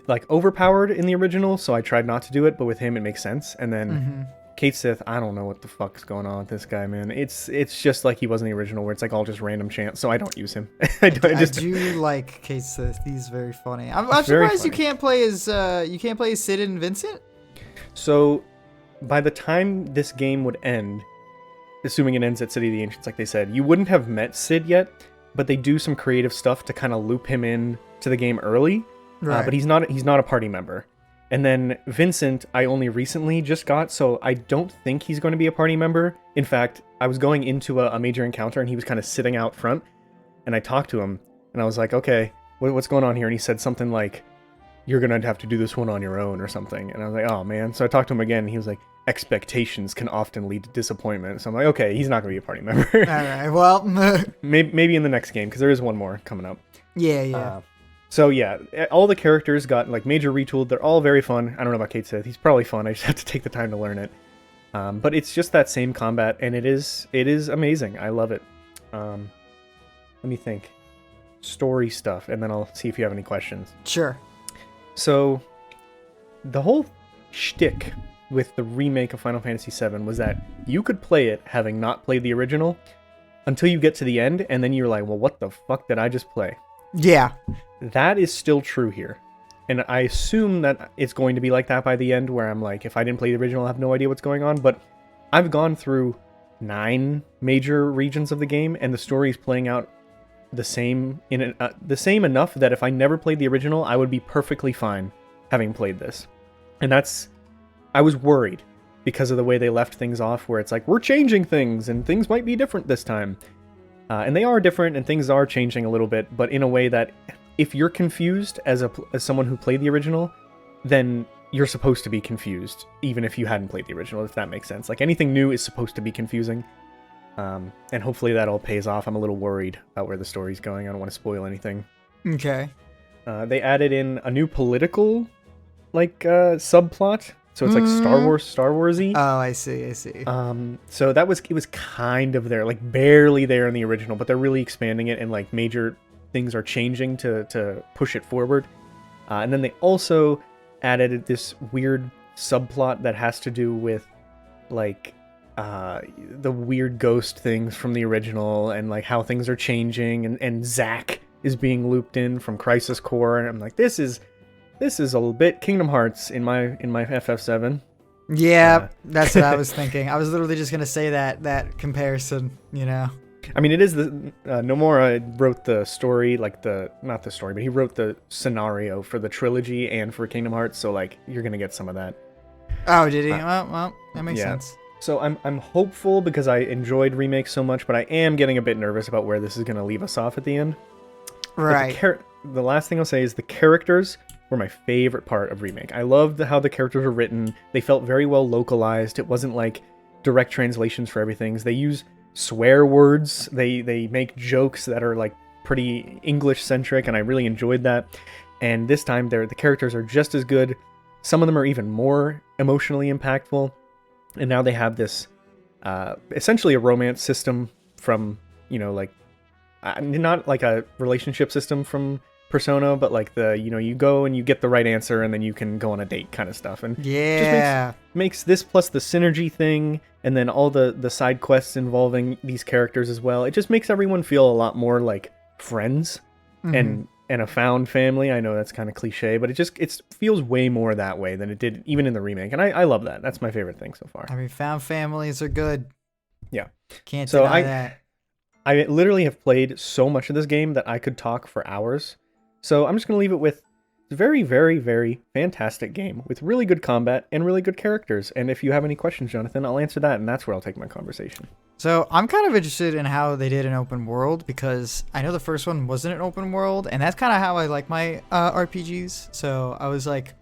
like overpowered in the original, so I tried not to do it, but with him it makes sense. And then Kate Sith, I don't know what the fuck's going on with this guy, man. It's just like he was in the original, where it's like all just random chance, so I don't use him. I do like Kate Sith. He's very funny. I'm surprised you can't play as Sid and Vincent. So by the time this game would end, assuming it ends at City of the Ancients, like they said, you wouldn't have met Sid yet, but they do some creative stuff to kind of loop him in to the game early. Right. But he's not a party member. And then Vincent, I only recently just got, so I don't think he's going to be a party member. In fact, I was going into a major encounter, and he was kind of sitting out front, and I talked to him, and I was like, okay, what's going on here? And he said something like, you're going to have to do this one on your own or something. And I was like, oh, man. So I talked to him again, and he was like, expectations can often lead to disappointment. So I'm like, okay, he's not going to be a party member. All right, well. maybe in the next game, because there is one more coming up. Yeah. So yeah, all the characters got like major retooled. They're all very fun. I don't know about Kate Sith. He's probably fun. I just have to take the time to learn it. But it's just that same combat, and it is amazing. I love it. Let me think. Story stuff, and then I'll see if you have any questions. Sure. So the whole shtick with the remake of Final Fantasy VII was that you could play it having not played the original until you get to the end, and then you're like, well, what the fuck did I just play? Yeah. That is still true here. And I assume that it's going to be like that by the end, where I'm like, if I didn't play the original, I have no idea what's going on. But I've gone through 9 major regions of the game, and the story is playing out the same enough that if I never played the original, I would be perfectly fine having played this. And I was worried because of the way they left things off, where it's like, we're changing things, and things might be different this time. And they are different, and things are changing a little bit, but in a way that if you're confused as someone who played the original, then you're supposed to be confused, even if you hadn't played the original, if that makes sense. Like, anything new is supposed to be confusing, and hopefully that all pays off. I'm a little worried about where the story's going. I don't want to spoil anything. Okay. They added in a new political, subplot. So it's like Star Warsy. Oh, I see. So it was kind of there, like barely there in the original, but they're really expanding it, and like major things are changing to push it forward. And then they also added this weird subplot that has to do with like the weird ghost things from the original, and like how things are changing, and Zack is being looped in from Crisis Core, and I'm like, this is a little bit Kingdom Hearts in my FF7. Yeah, that's what I was thinking. I was literally just gonna say that comparison, you know. I mean, it is the Nomura wrote the story, not the story, but he wrote the scenario for the trilogy and for Kingdom Hearts, so like you're gonna get some of that. Oh, did he? Well, that makes sense. So I'm hopeful, because I enjoyed Remake so much, but I am getting a bit nervous about where this is gonna leave us off at the end. Right. The last thing I'll say is the characters were my favorite part of Remake. I loved how the characters were written. They felt very well localized. It wasn't like direct translations for everything. They use swear words. They make jokes that are like pretty English centric, and I really enjoyed that. And this time the characters are just as good. Some of them are even more emotionally impactful. And now they have this essentially a romance system from, not like a relationship system from Persona, but like you go and you get the right answer, and then you can go on a date kind of stuff. And yeah, just makes this, plus the synergy thing, and then all the side quests involving these characters as well. It just makes everyone feel a lot more like friends and a found family. I know that's kind of cliche, but it feels way more that way than it did even in the remake, and I love that. That's my favorite thing so far. I mean, found families are good. Yeah, can't deny that. I literally have played so much of this game that I could talk for hours. So I'm just going to leave it with a very, very, very fantastic game with really good combat and really good characters. And if you have any questions, Jonathan, I'll answer that, and that's where I'll take my conversation. So I'm kind of interested in how they did an open world, because I know the first one wasn't an open world, and that's kind of how I like my RPGs. So I was like,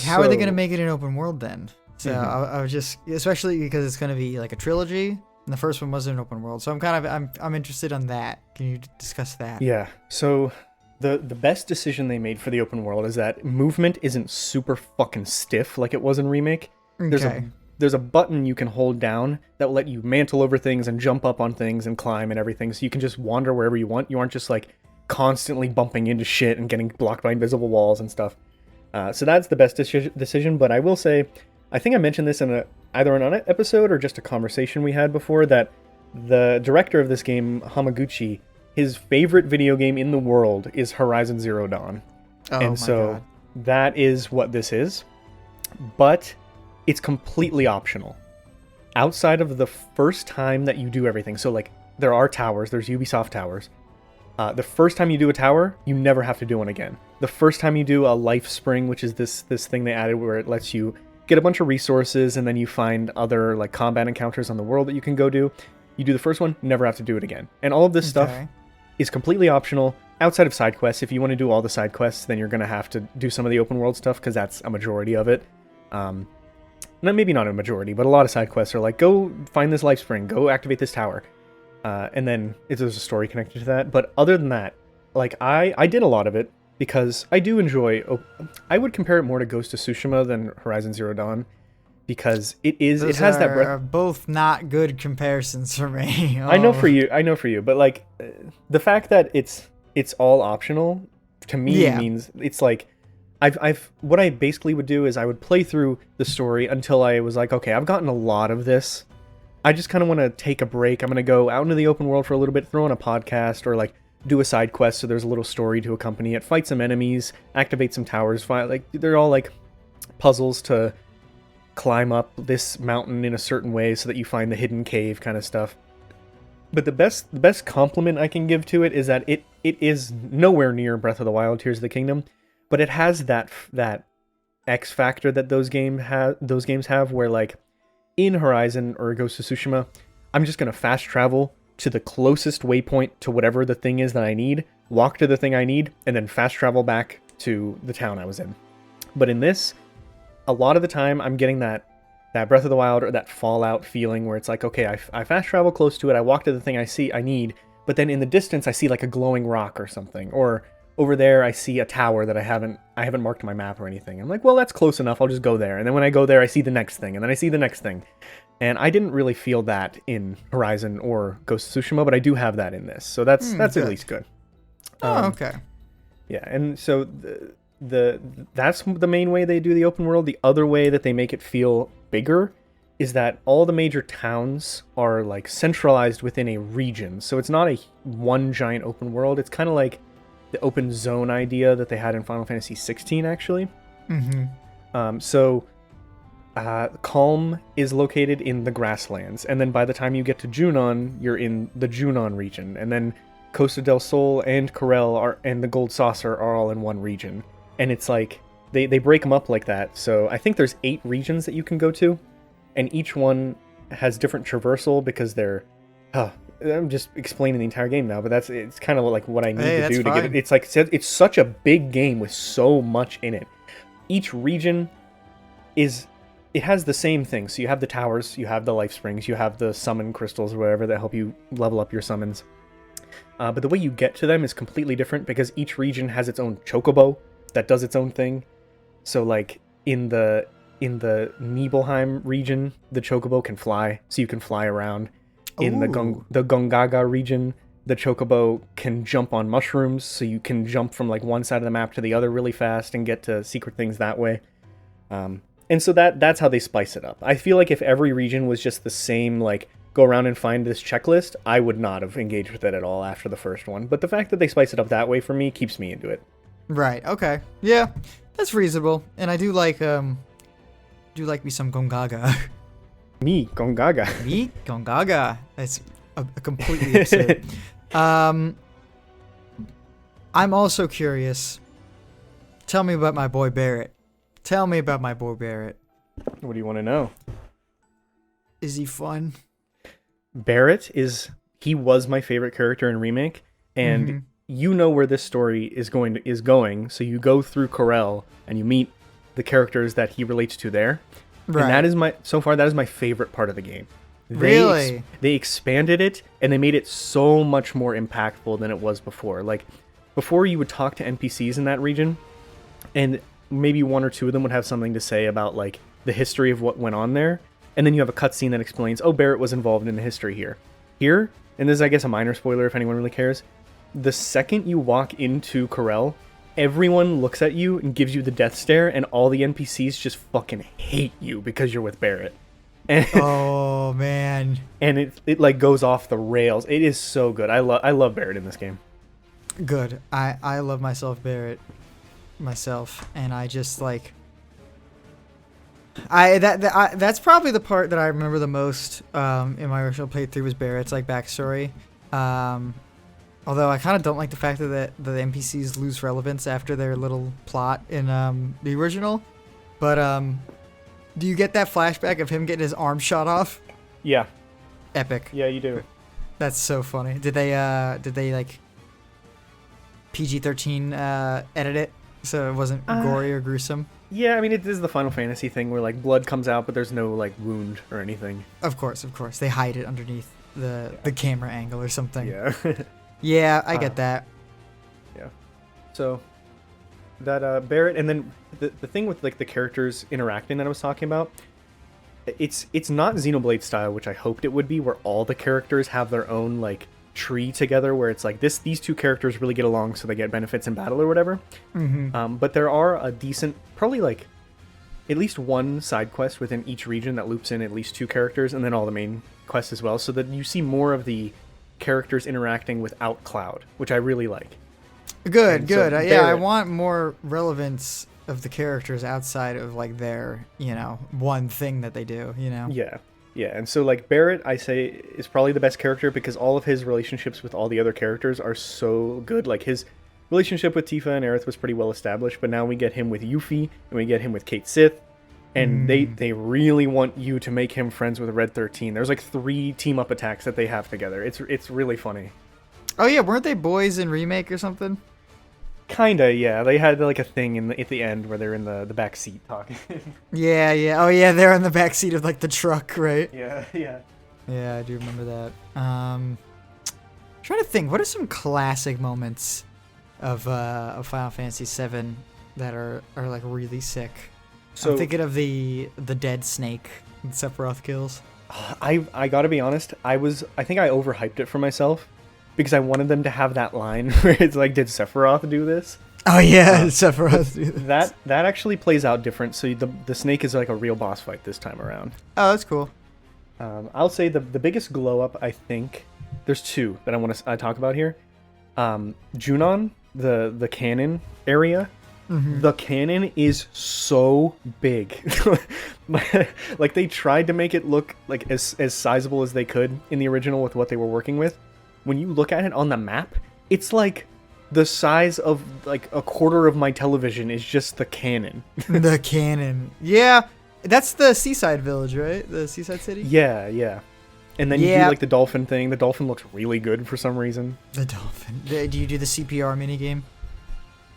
how are they going to make it an open world then? So I was just, especially because it's going to be like a trilogy. And the first one wasn't an open world, so I'm interested on that. Can you discuss that? Yeah. So the best decision they made for the open world is that movement isn't super fucking stiff like it was in Remake. Okay. There's a button you can hold down that will let you mantle over things and jump up on things and climb and everything, so you can just wander wherever you want. You aren't just like constantly bumping into shit and getting blocked by invisible walls and stuff. So that's the best decision. But I will say, I think I mentioned this in either an episode or just a conversation we had before, that the director of this game, Hamaguchi, his favorite video game in the world is Horizon Zero Dawn. Oh, and so that is what this is. But it's completely optional. Outside of the first time that you do everything, so like there are towers, there's Ubisoft towers. The first time you do a tower, you never have to do one again. The first time you do a life spring, which is this thing they added where it lets you get a bunch of resources and then you find other like combat encounters on the world that you can go do. You do the first one, never have to do it again. And all of this stuff is completely optional outside of side quests. If you want to do all the side quests, then you're going to have to do some of the open world stuff because that's a majority of it. Maybe not a majority, but a lot of side quests are like, go find this life spring, go activate this tower. And then there's a story connected to that. But other than that, like I did a lot of it because I do enjoy... I would compare it more to Ghost of Tsushima than Horizon Zero Dawn because it has that breath... both not good comparisons for me. I know for you, but like the fact that it's all optional to me means it's like what I basically would do is I would play through the story until I was like, okay, I've gotten a lot of this. I just kind of want to take a break. I'm going to go out into the open world for a little bit, throw on a podcast, or like do a side quest so there's a little story to accompany it, fight some enemies, activate some towers, like they're all like puzzles to climb up this mountain in a certain way so that you find the hidden cave kind of stuff. But the best compliment I can give to it is that it is nowhere near Breath of the Wild, Tears of the Kingdom, but it has that X factor that those games have where like in Horizon or Ghost of Tsushima, I'm just going to fast travel to the closest waypoint to whatever the thing is that I need, walk to the thing I need, and then fast travel back to the town I was in. But in this, a lot of the time I'm getting that Breath of the Wild or that Fallout feeling where it's like, okay, I fast travel close to it, I walk to the thing I need, but then in the distance I see like a glowing rock or something, or over there I see a tower that I haven't marked my map or anything. I'm like, well, that's close enough, I'll just go there. And then when I go there, I see the next thing, and then I see the next thing. And I didn't really feel that in Horizon or Ghost of Tsushima, but I do have that in this. So that's at least good. Okay. Yeah, and so that's the main way they do the open world. The other way that they make it feel bigger is that all the major towns are like centralized within a region. So it's not a one giant open world. It's kind of like the open zone idea that they had in Final Fantasy 16, actually. So Calm is located in the grasslands, and then by the time you get to Junon, you're in the Junon region, and then Costa del Sol and Corel and the Gold Saucer are all in one region. And it's like they break them up like that. So I think there's 8 regions that you can go to, and each one has different traversal because they're I'm just explaining the entire game now, but it's kind of like what I need to do to get it. It's like it's such a big game with so much in it. Each region has the same thing. So you have the towers, you have the life springs, you have the summon crystals or whatever that help you level up your summons. But the way you get to them is completely different because each region has its own chocobo that does its own thing. So like in the Nibelheim region, the chocobo can fly, so you can fly around. In the Gongaga region, the chocobo can jump on mushrooms, so you can jump from like one side of the map to the other really fast and get to secret things that way. And so that's how they spice it up. I feel like if every region was just the same, like go around and find this checklist, I would not have engaged with it at all after the first one. But the fact that they spice it up that way for me keeps me into it. Right. Okay. Yeah, that's reasonable, and I do like me some Gongaga. Me Gongaga. Me Gongaga. That's a completely absurd. I'm also curious. Tell me about my boy Barrett. What do you want to know? Is he fun? Barrett he was my favorite character in Remake, and you know where this story is going. So you go through Corel and you meet the characters that he relates to there. Right. And that is my favorite part of the game. Really? They expanded it and they made it so much more impactful than it was before. Like before, you would talk to NPCs in that region, and maybe one or two of them would have something to say about like the history of what went on there, and then you have a cutscene that explains, oh, Barrett was involved in the history here. And this is, I guess, a minor spoiler if anyone really cares. the second you walk into Corel, everyone looks at you and gives you the death stare, and all the NPCs just fucking hate you because you're with Barrett. And Oh man. and it like goes off the rails. It is so good. I love Barrett in this game. Good. I love myself Barrett myself, and I just like that's probably the part that I remember the most in my original playthrough was Barrett's like backstory. Although I kind of don't like the fact that the NPCs lose relevance after their little plot in the original. But do you get that flashback of him getting his arm shot off? Yeah. Epic. Yeah, you do. That's so funny. Did they like PG-13 edit it so it wasn't gory or gruesome? Yeah, I mean, it is the Final Fantasy thing where like blood comes out, but there's no like wound or anything. Of course. They hide it underneath the camera angle or something. Yeah. Yeah, I get that. Yeah. So that Barrett, and then the thing with like the characters interacting that I was talking about, it's not Xenoblade style, which I hoped it would be, where all the characters have their own like tree together, where it's like these two characters really get along, so they get benefits in battle or whatever. Mm-hmm. But there are a decent, probably like at least one side quest within each region that loops in at least two characters, and then all the main quests as well, so that you see more of the characters interacting without Cloud, which I really like. Good. So Yeah, I want more relevance of the characters outside of like their, one thing that they do, Yeah. And so like Barrett, I say, is probably the best character because all of his relationships with all the other characters are so good. Like his relationship with Tifa and Aerith was pretty well established, but now we get him with Yuffie and we get him with Cait Sith. And they really want you to make him friends with Red 13. There's like 3 team-up attacks that they have together. It's really funny. Oh yeah, weren't they boys in Remake or something? Kinda, yeah. They had like a thing at the end where they're in the back seat talking. Yeah. Oh yeah, they're in the back seat of like the truck, right? Yeah. Yeah, I do remember that. Trying to think, what are some classic moments of Final Fantasy VII that are like really sick? So, I'm thinking of the dead snake that Sephiroth kills. I gotta be honest, I think I overhyped it for myself because I wanted them to have that line where it's like, did Sephiroth do this? Oh yeah, Sephiroth do this. That actually plays out different. So the snake is like a real boss fight this time around. Oh, that's cool. I'll say the biggest glow up, I think, there's 2 that I want to talk about here. Junon, the cannon area. Mm-hmm. The cannon is so big. Like they tried to make it look like as sizable as they could in the original with what they were working with. When you look at it on the map, it's like the size of like a quarter of my television is just the cannon. The cannon. Yeah, that's the seaside village, right? The seaside city? Yeah. And then you do like the dolphin thing. The dolphin looks really good for some reason. The dolphin. Do you do the CPR minigame?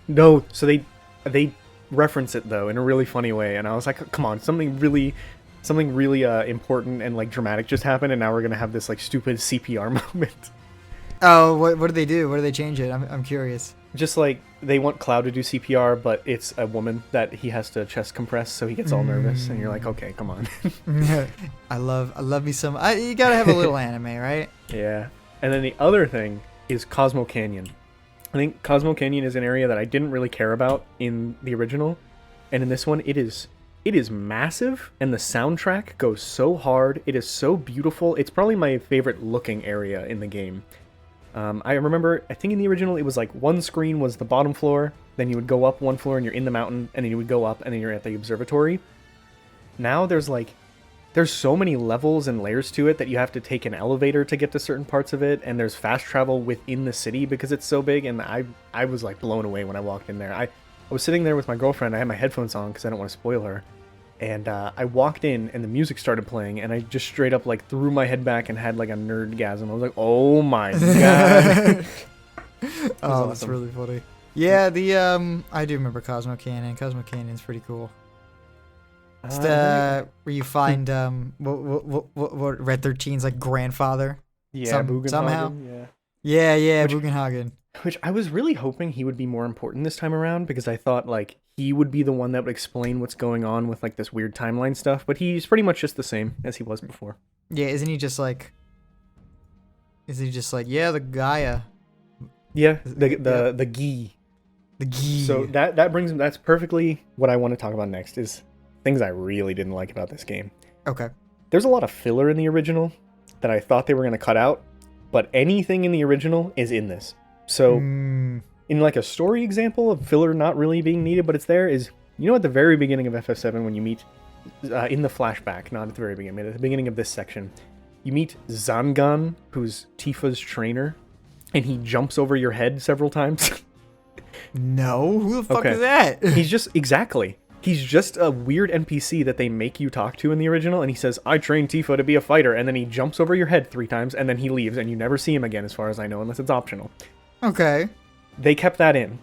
No, so they reference it though in a really funny way, and I was like, come on, something really important and like dramatic just happened, and now we're gonna have this like stupid CPR moment. Oh, what do they do? What do they change it? I'm curious. Just like they want Cloud to do CPR, but it's a woman that he has to chest compress, so he gets all nervous, and you're like, okay, come on. I love me some. You gotta have a little anime, right? Yeah. And then the other thing is Cosmo Canyon. I think Cosmo Canyon is an area that I didn't really care about in the original, and in this one it is massive, and the soundtrack goes so hard. It is so beautiful. It's probably my favorite looking area in the game. I remember, I think in the original it was like one screen was the bottom floor, then you would go up one floor and you're in the mountain, and then you would go up and then you're at the observatory. Now there's so many levels and layers to it that you have to take an elevator to get to certain parts of it, and there's fast travel within the city because it's so big, and I was like blown away when I walked in there. I was sitting there with my girlfriend, I had my headphones on because I don't want to spoil her, and I walked in and the music started playing, and I just straight up like threw my head back and had like a nerdgasm. I was like, oh my god. Oh, that's really funny. Yeah, I do remember Cosmo Canyon. Cosmo Canyon's pretty cool. It's the where you find what Red 13's like grandfather. Yeah, somehow. Yeah. Yeah, Bugenhagen. Which I was really hoping he would be more important this time around, because I thought like he would be the one that would explain what's going on with like this weird timeline stuff, but he's pretty much just the same as he was before. Yeah, isn't he just like yeah, the Gaia Yeah, the gi. The gi. So that's perfectly what I want to talk about next is things I really didn't like about this game. Okay. There's a lot of filler in the original that I thought they were going to cut out, but anything in the original is in this. So in like a story example of filler not really being needed, but it's there is, at the very beginning of FF7 when you meet, in the flashback, not at the very beginning, but at the beginning of this section, you meet Zangan, who's Tifa's trainer, and he jumps over your head several times. No, who the fuck Okay. is that? He's just a weird NPC that they make you talk to in the original, and he says, I trained Tifa to be a fighter, and then he jumps over your head 3 times, and then he leaves, and you never see him again, as far as I know, unless it's optional. Okay. They kept that in.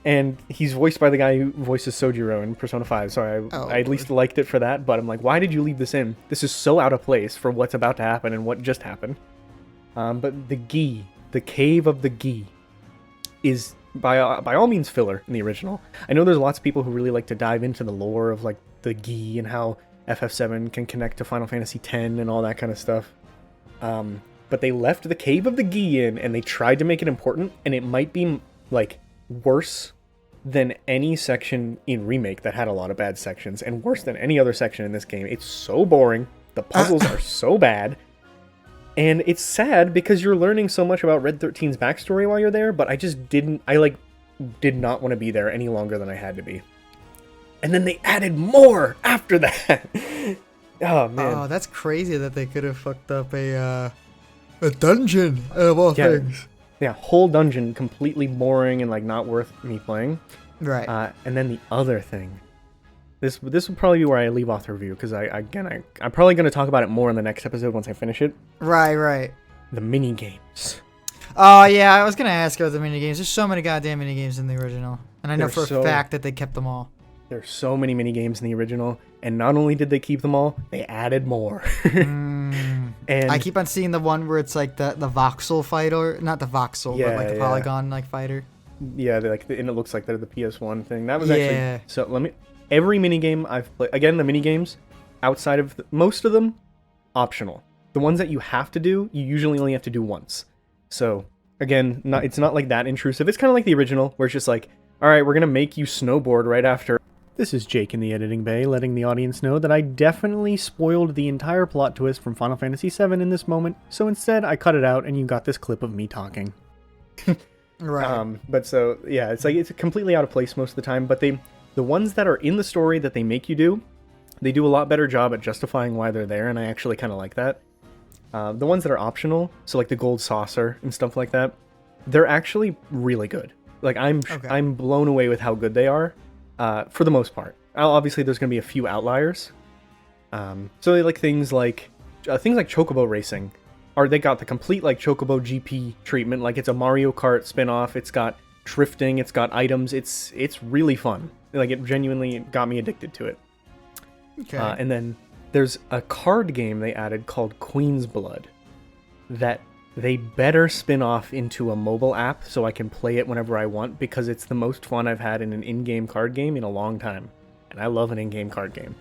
And he's voiced by the guy who voices Sojiro in Persona 5, so I at least liked it for that, but I'm like, why did you leave this in? This is so out of place for what's about to happen and what just happened. But the Gi, the Cave of the Gi, is by all means filler in the original. I know there's lots of people who really like to dive into the lore of like the Gi and how FF7 can connect to Final Fantasy X and all that kind of stuff. But they left the Cave of the Gi in, and they tried to make it important, and it might be like worse than any section in Remake that had a lot of bad sections, and worse than any other section in this game. It's so boring. The puzzles are so bad. And it's sad because you're learning so much about Red 13's backstory while you're there, but I did not want to be there any longer than I had to be. And then they added more after that. Oh, man. Oh, that's crazy that they could have fucked up a dungeon of all things. Yeah, whole dungeon completely boring and like not worth me playing. Right. And then the other thing, this will probably be where I leave off the review because I'm probably going to talk about it more in the next episode once I finish it. Right. The mini games. Oh yeah, I was gonna ask about the mini games. There's so many goddamn mini games in the original, and I know for a fact that they kept them all. There's so many mini games in the original, and not only did they keep them all, they added more. And I keep on seeing the one where it's like the voxel fighter, not the voxel, but like the polygon like fighter. Yeah, and it looks like they're the PS1 thing. That was actually so. Every mini game I've played, again, the mini games outside of most of them, optional. The ones that you have to do, you usually only have to do once. So again, it's not like that intrusive. It's kind of like the original, where it's just like, all right, we're gonna make you snowboard right after. This is Jake in the editing bay, letting the audience know that I definitely spoiled the entire plot twist from Final Fantasy VII in this moment, so instead I cut it out and you got this clip of me talking. Right. But so, yeah, it's completely out of place most of the time, but the ones that are in the story that they make you do, they do a lot better job at justifying why they're there, and I actually kind of like that. The ones that are optional, so like the gold saucer and stuff like that, they're actually really good. Like, I'm blown away with how good they are. For the most part. Obviously, there's going to be a few outliers. So like things like Chocobo racing, they got the complete like Chocobo GP treatment. Like it's a Mario Kart spin-off. It's got drifting. It's got items. It's really fun. Like it genuinely got me addicted to it. Okay. And then there's a card game they added called Queen's Blood that they better spin off into a mobile app so I can play it whenever I want, because it's the most fun I've had in an in-game card game in a long time. And I love an in-game card game.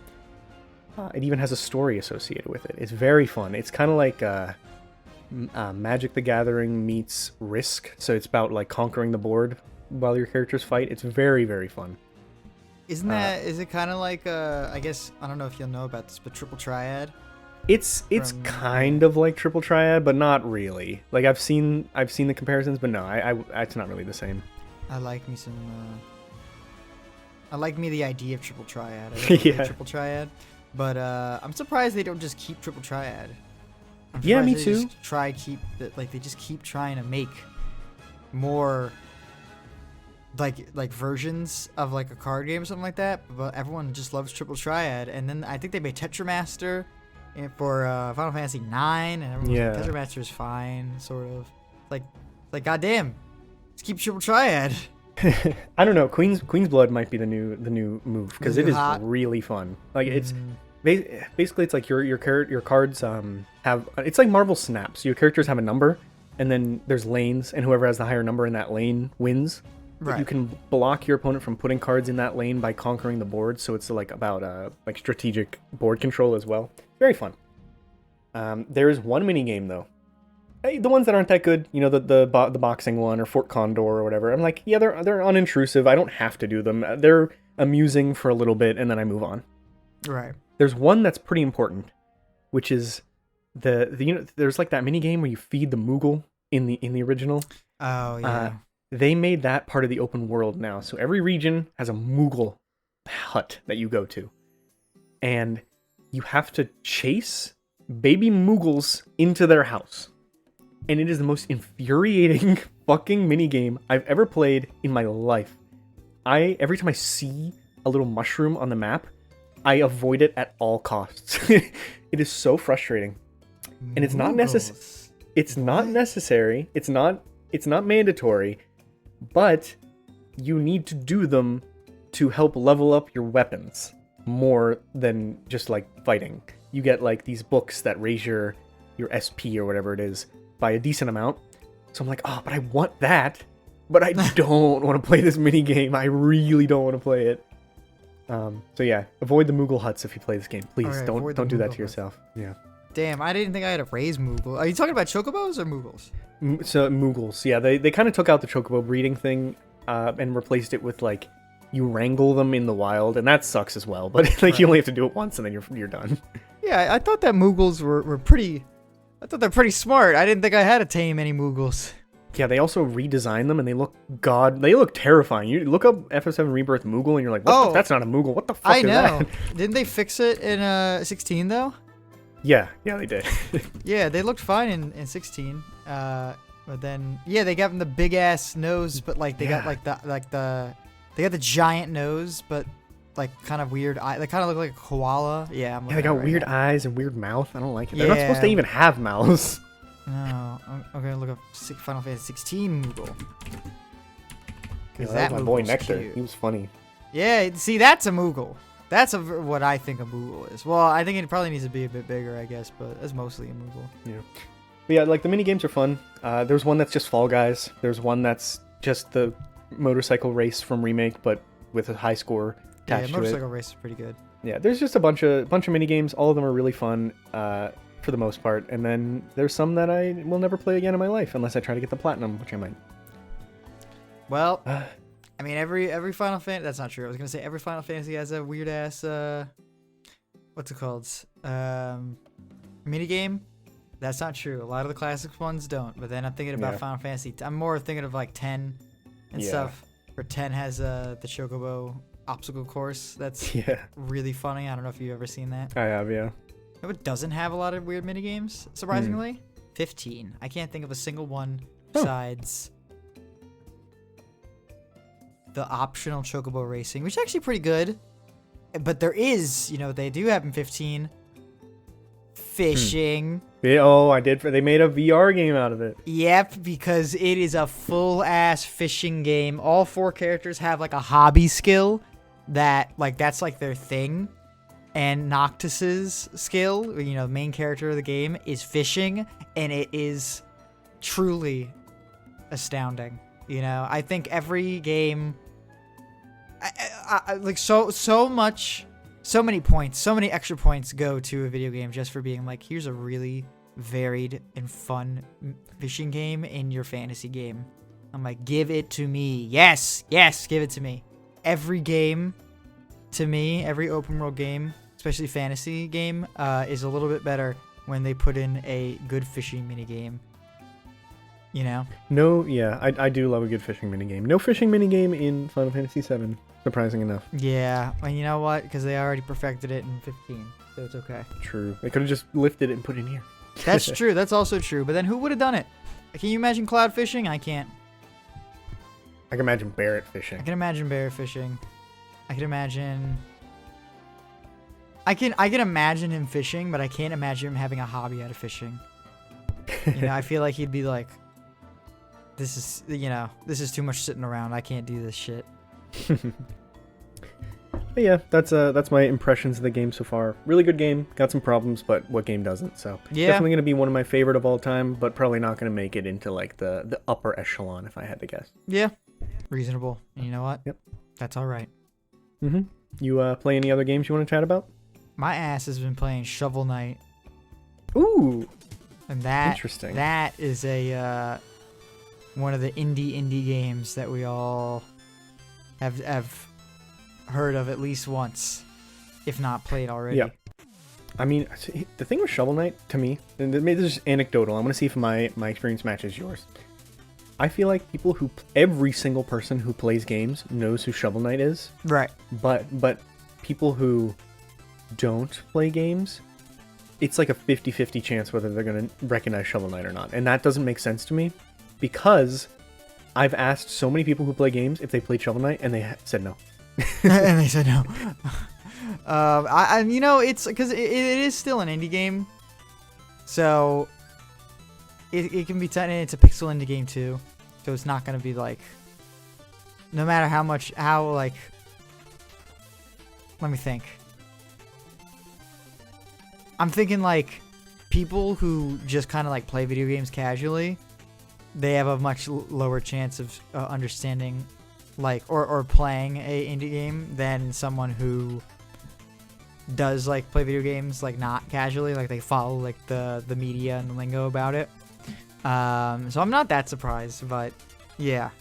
It even has a story associated with it. It's very fun. It's kind of like Magic the Gathering meets Risk. So it's about like conquering the board while your characters fight. It's very, very fun. Is it kind of like, I guess, I don't know if you'll know about this, but Triple Triad? It's kind of like Triple Triad, but not really. Like I've seen the comparisons, but no, it's not really the same. I like me the idea of Triple Triad. I don't play Triple Triad, but I'm surprised they don't just keep Triple Triad. Yeah, me too. They just keep trying to make more like versions of like a card game or something like that. But everyone just loves Triple Triad, and then I think they made Tetramaster for Final Fantasy IX, and everyone's like, Tetramaster is fine, sort of. Like goddamn, let's keep Triple Triad. I don't know. Queen's Blood might be the new move, because it is really fun. Like it's basically it's like your cards have, it's like Marvel Snap. So your characters have a number, and then there's lanes, and whoever has the higher number in that lane wins. Right. You can block your opponent from putting cards in that lane by conquering the board. So it's like about like strategic board control as well. Very fun. There is one mini game though The ones that aren't that good, you know, the boxing one or Fort Condor or whatever. I'm like, yeah, they're unintrusive. I don't have to do them. They're amusing for a little bit, and then I move on. Right. There's one that's pretty important, which is the you know, there's like that mini game where you feed the Moogle in the original. Oh yeah. They made that part of the open world now, so every region has a Moogle hut that you go to, and you have to chase baby Moogles into their house. And it is the most infuriating fucking minigame I've ever played in my life. Every time I see a little mushroom on the map, I avoid it at all costs. It is so frustrating. And it's not necessary. It's not necessary. It's not mandatory, but you need to do them to help level up your weapons more than just like fighting. You get like these books that raise your SP or whatever it is by a decent amount. So I'm like, oh, but I want that, but I don't want to play this mini game. I really don't want to play it. So yeah, avoid the Moogle huts if you play this game. Please Alright, don't do that to yourself. Yeah. Damn, I didn't think I had to raise Moogle. Are you talking about chocobos or Moogles? So Moogles, yeah, they kind of took out the chocobo breeding thing and replaced it with like you wrangle them in the wild, and that sucks as well. But like Right. you only have to do it once, and then you're done. Yeah, I thought that Moogles were pretty. I thought they're pretty smart. I didn't think I had to tame any Moogles. Yeah, they also redesigned them, and they look terrifying. You look up FF7 Rebirth Moogle, and you're like, what that's not a Moogle. What the fuck I is know. that? Didn't they fix it in 16 though? Yeah, they did. Yeah, they looked fine in 16. But then yeah, they got them the big ass nose, but like they got like the they got the giant nose, but like kind of weird eye. They kind of look like a koala. Yeah, Yeah, they got weird eyes and weird mouth. I don't like it. They're not supposed to even have mouths. No, I'm gonna look up Final Fantasy 16 Moogle. Yeah, that was my boy Moogle's Nectar. cute. He was funny. Yeah, see, that's a Moogle. That's what I think a Moogle is. Well, I think it probably needs to be a bit bigger, I guess, but that's mostly a Moogle. Yeah. But yeah, like the mini games are fun. There's one that's just Fall Guys. There's one that's just the motorcycle race from Remake, but with a high score Yeah, attached to it. motorcycle race is pretty good. Yeah, there's just a bunch of mini games. All of them are really fun for the most part. And then there's some that I will never play again in my life unless I try to get the platinum, which I might. Well, I mean, every Final Fantasy. That's not true. I was gonna say every Final Fantasy has a weird ass. What's it called? Mini game. That's not true. A lot of the classic ones don't. But then I'm thinking about Final Fantasy. I'm more thinking of like 10 and stuff. Where 10 has the Chocobo obstacle course. That's really funny. I don't know if you've ever seen that. I have, yeah. No, it doesn't have a lot of weird mini games. Surprisingly, 15. I can't think of a single one besides the optional Chocobo racing, which is actually pretty good. But there is, they do have in 15 fishing. I did. They made a VR game out of it. Yep, because it is a full-ass fishing game. All 4 characters have like a hobby skill that's like their thing. And Noctis's skill, the main character of the game, is fishing, and it is truly astounding. I think every game, like so many points, so many extra points go to a video game just for being like, here's a really varied and fun fishing game in your fantasy game. I'm like, give it to me. Yes, give it to me. Every game, to me, every open world game, especially fantasy game, is a little bit better when they put in a good fishing mini game. No, yeah, I do love a good fishing minigame. No fishing minigame in Final Fantasy VII, surprising enough. Yeah, and you know what? Because they already perfected it in 15, so it's okay. True. They could have just lifted it and put it in here. That's true. That's also true. But then who would have done it? Can you imagine cloud fishing? I can't. I can imagine Barrett fishing. I can imagine bear fishing. I can imagine... I can imagine him fishing, but I can't imagine him having a hobby out of fishing. I feel like he'd be like, this is too much sitting around. I can't do this shit. But yeah, that's my impressions of the game so far. Really good game. Got some problems, but what game doesn't? So definitely gonna be one of my favorite of all time, but probably not gonna make it into like the upper echelon if I had to guess. Yeah, reasonable. And you know what? Yep, that's all right. You play any other games you want to chat about? My ass has been playing Shovel Knight. Ooh. And and that Interesting. that is a one of the indie games that we all have heard of at least once, if not played already. Yeah. I mean, the thing with Shovel Knight, to me, and maybe this is anecdotal, I'm going to see if my experience matches yours. I feel like every single person who plays games knows who Shovel Knight is. Right. But people who don't play games, it's like a 50-50 chance whether they're going to recognize Shovel Knight or not. And that doesn't make sense to me because I've asked so many people who play games if they played Shovel Knight and they said no. And they said no. It's because it is still an indie game, so it can be it's a pixel indie game too, so it's not gonna be like, no matter how let me think. I'm thinking like people who just kind of like play video games casually, they have a much lower chance of understanding like or playing a indie game than someone who does like play video games like not casually, like they follow like the media and the lingo about it. So I'm not that surprised, but yeah.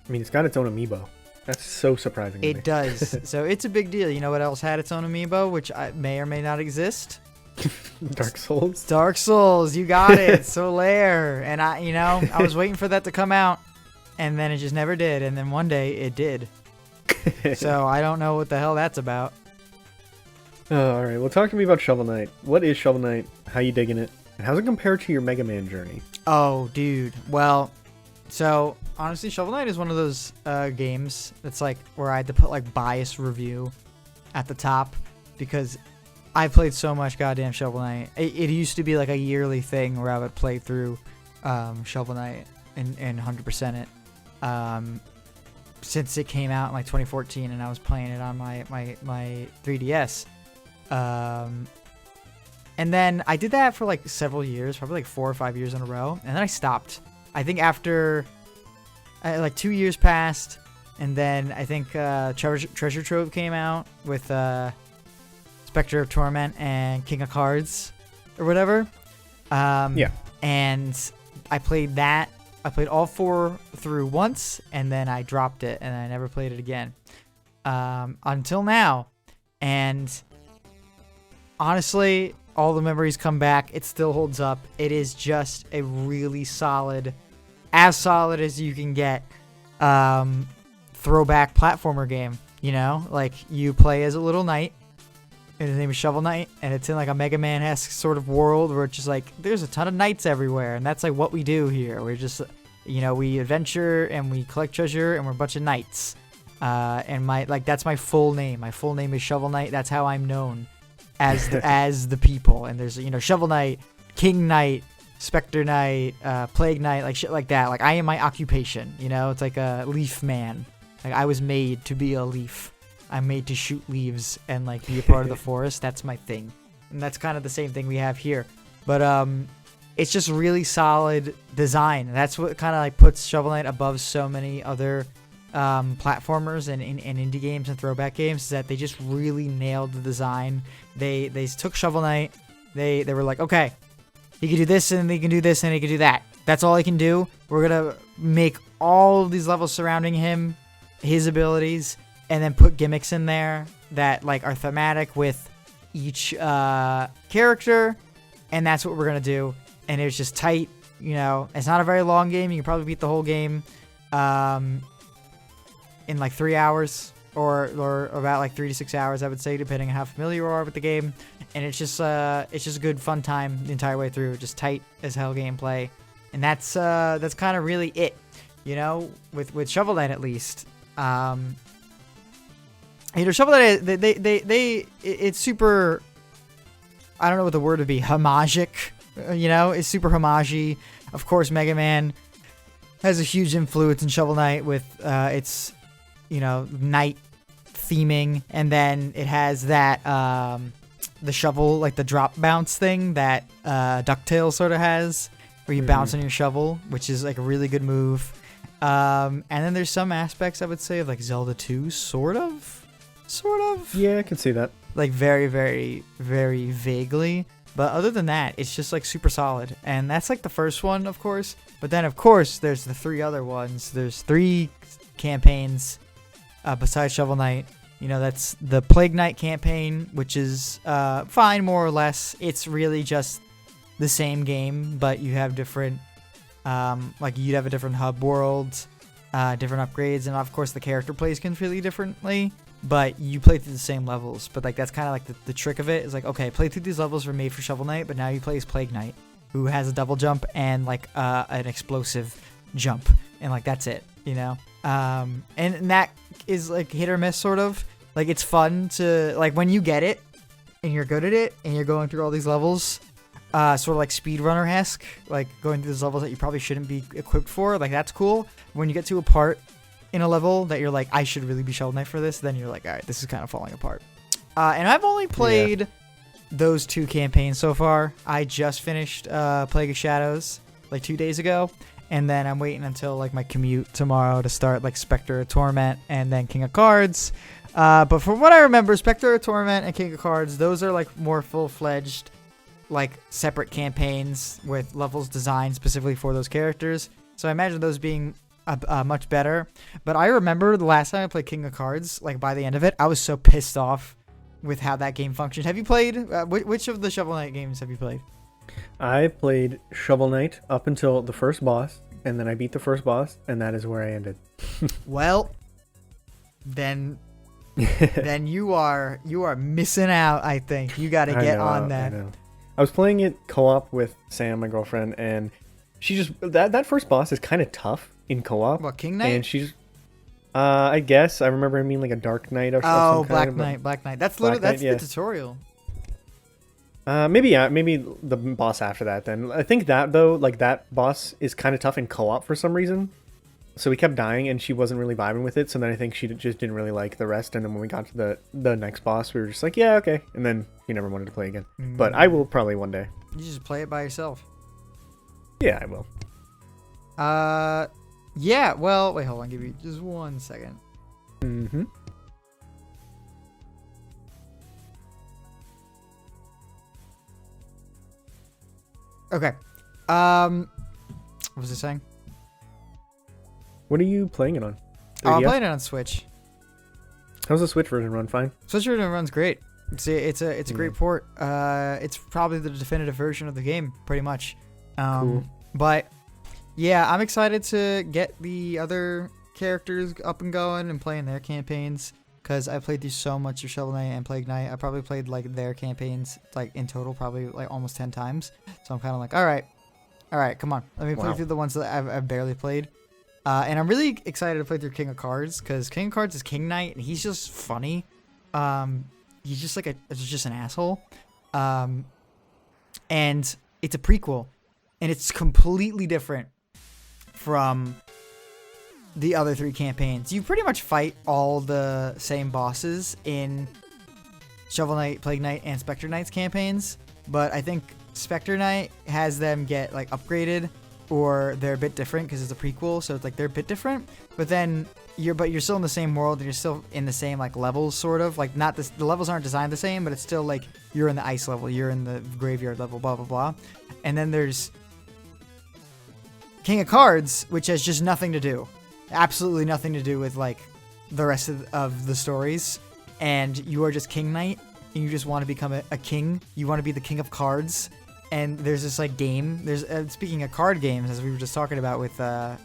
I mean, it's got its own amiibo. That's so surprising to me. It does. So it's a big deal. You know what else had its own amiibo, which may or may not exist? Dark Souls. Dark Souls, you got it. Solaire. And I was waiting for that to come out, and then it just never did. And then one day it did. So I don't know what the hell that's about. Oh, all right. Well, talk to me about Shovel Knight. What is Shovel Knight? How you digging it? And how's it compare to your Mega Man journey? Oh, dude. Well, so honestly, Shovel Knight is one of those games that's like where I had to put like bias review at the top because I played so much goddamn Shovel Knight. It used to be like a yearly thing where I would play through Shovel Knight and 100% it since it came out in like 2014, and I was playing it on my 3DS. And then I did that for like several years, probably like 4 or 5 years in a row, and then I stopped. I think after like 2 years passed, and then I think Treasure Trove came out with Spectre of Torment and King of Cards or whatever. Yeah. And I played that. I played all 4 through once, and then I dropped it, and I never played it again until now. And honestly, all the memories come back. It still holds up. It is just a really solid, as solid as you can get, throwback platformer game. You know, like you play as a little knight, and his name is Shovel Knight, and it's in like a Mega Man-esque sort of world where it's just like there's a ton of knights everywhere, and that's like what we do here. We're just, we adventure and we collect treasure, and we're a bunch of knights. And that's my full name. My full name is Shovel Knight. That's how I'm known as the people. And there's Shovel Knight, King Knight, Spectre Knight, Plague Knight, like shit like that. Like I am my occupation. It's like a leaf man. Like I was made to be a leaf. I'm made to shoot leaves and like be a part of the forest. That's my thing. And that's kind of the same thing we have here. But it's just really solid design. That's what kind of like puts Shovel Knight above so many other platformers and indie games and throwback games, is that they just really nailed the design. They took Shovel Knight. They were like, okay, he can do this and he can do this and he can do that. That's all he can do. We're gonna make all of these levels surrounding him, his abilities, and then put gimmicks in there that like are thematic with each character, and that's what we're gonna do. And it was just tight. It's not a very long game. You can probably beat the whole game in like 3 hours or about like 3 to 6 hours, I would say, depending on how familiar you are with the game. And it's just a good fun time the entire way through. Just tight as hell gameplay, and that's kind of really it, with Shovel Knight at least. Shovel Knight, it's super, I don't know what the word would be, homagic. It's super homage-y. Of course, Mega Man has a huge influence in Shovel Knight with its knight theming, and then it has that the shovel, like the drop bounce thing that DuckTales sort of has, where you bounce on your shovel, which is like a really good move. And then there's some aspects, I would say, of like Zelda 2, sort of. Yeah, I can see that. Like very, very, very vaguely. But other than that, it's just like super solid. And that's like the first one, of course. But then, of course, there's the 3 other ones. There's 3 campaigns besides Shovel Knight. You know, that's the Plague Knight campaign, which is fine, more or less. It's really just the same game, but you have different, like you'd have a different hub world, different upgrades, and of course the character plays completely differently, but you play through the same levels. But like that's kind of like the trick of it is like, okay, play through these levels were made for Shovel Knight, but now you play as Plague Knight, who has a double jump and like an explosive jump, and like that's it, you know. And that is like hit or miss, sort of. Like it's fun to like when you get it and you're good at it and you're going through all these levels, sort of like speedrunner-esque, like going through these levels that you probably shouldn't be equipped for. Like that's cool. When you get to a part in a level that you're like, I should really be Shovel Knight for this, then you're like, all right, this is kind of falling apart. And I've only played those 2 campaigns so far. I just finished Plague of Shadows like 2 days ago. And then I'm waiting until like my commute tomorrow to start like Spectre of Torment and then King of Cards. But from what I remember, Spectre of Torment and King of Cards, those are like more full-fledged, like separate campaigns with levels designed specifically for those characters. So I imagine those being much better. But I remember the last time I played King of Cards, like by the end of it, I was so pissed off with how that game functioned. Have you played? Which of the Shovel Knight games have you played? I played Shovel Knight up until the first boss, and then I beat the first boss, and that is where I ended. Well, then you are missing out. I think you got to get on that. I was playing it co-op with Sam, my girlfriend, and she just that first boss is kind of tough in co-op. What, King Knight? And she's, I guess I remember him being like a Dark Knight or something. Oh, Black Knight. That's literally the tutorial. Maybe the boss after that then. I think that though, like that boss is kind of tough in co-op for some reason. So we kept dying and she wasn't really vibing with it. So then I think she just didn't really like the rest. And then when we got to the next boss, we were just like, yeah, okay. And then she never wanted to play again. But I will probably one day. You just play it by yourself. Yeah, I will. Yeah, well, wait, hold on. Give me just 1 second. Mm-hmm. Okay. What was I saying? What are you playing it on? Oh, I'm playing it on Switch. How's the Switch version run? Fine. Switch version runs great. It's a great port. It's probably the definitive version of the game, pretty much. Cool. But yeah, I'm excited to get the other characters up and going and playing their campaigns, because I played through so much of Shovel Knight and Plague Knight. I probably played like their campaigns like in total probably like almost 10 times. So I'm kind of like, all right, come on, let me play through the ones that I've barely played. And I'm really excited to play through King of Cards, because King of Cards is King Knight and he's just funny. He's just like just an asshole. And it's a prequel, and it's completely different from the other 3 campaigns. You pretty much fight all the same bosses in Shovel Knight, Plague Knight, and Spectre Knight's campaigns, but I think Spectre Knight has them get like upgraded, or they're a bit different because it's a prequel, so it's like they're a bit different. But then you're still in the same world, and you're still in the same like levels, sort of like not this. The levels aren't designed the same, but it's still like you're in the ice level, you're in the graveyard level, blah blah blah. And then there's King of Cards, which has just nothing to do, absolutely nothing to do with like the rest of the stories. And you are just King Knight, and you just want to become a king. You want to be the King of Cards. And there's this like game. There's speaking of card games, as we were just talking about with what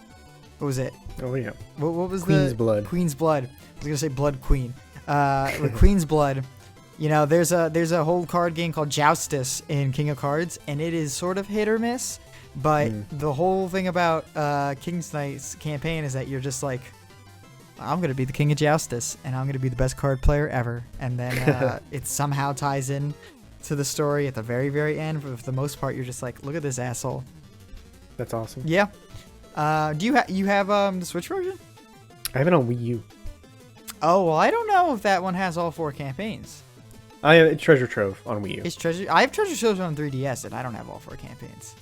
was it? Oh yeah. What was Queen's Blood? Queen's Blood. I was gonna say Blood Queen. With Queen's Blood, you know, there's a whole card game called Joustus in King of Cards, and it is sort of hit or miss. But the whole thing about King's Knight's campaign is that you're just like, I'm gonna be the King of Joustus, and I'm gonna be the best card player ever. And then it somehow ties in to the story at the very, very end. But for the most part, you're just like, look at this asshole. That's awesome. Yeah. Do you have the Switch version? I have it on Wii U. Oh, well, I don't know if that one has all 4 campaigns. I have Treasure Trove on Wii U. I have Treasure Trove on 3DS, and I don't have all 4 campaigns.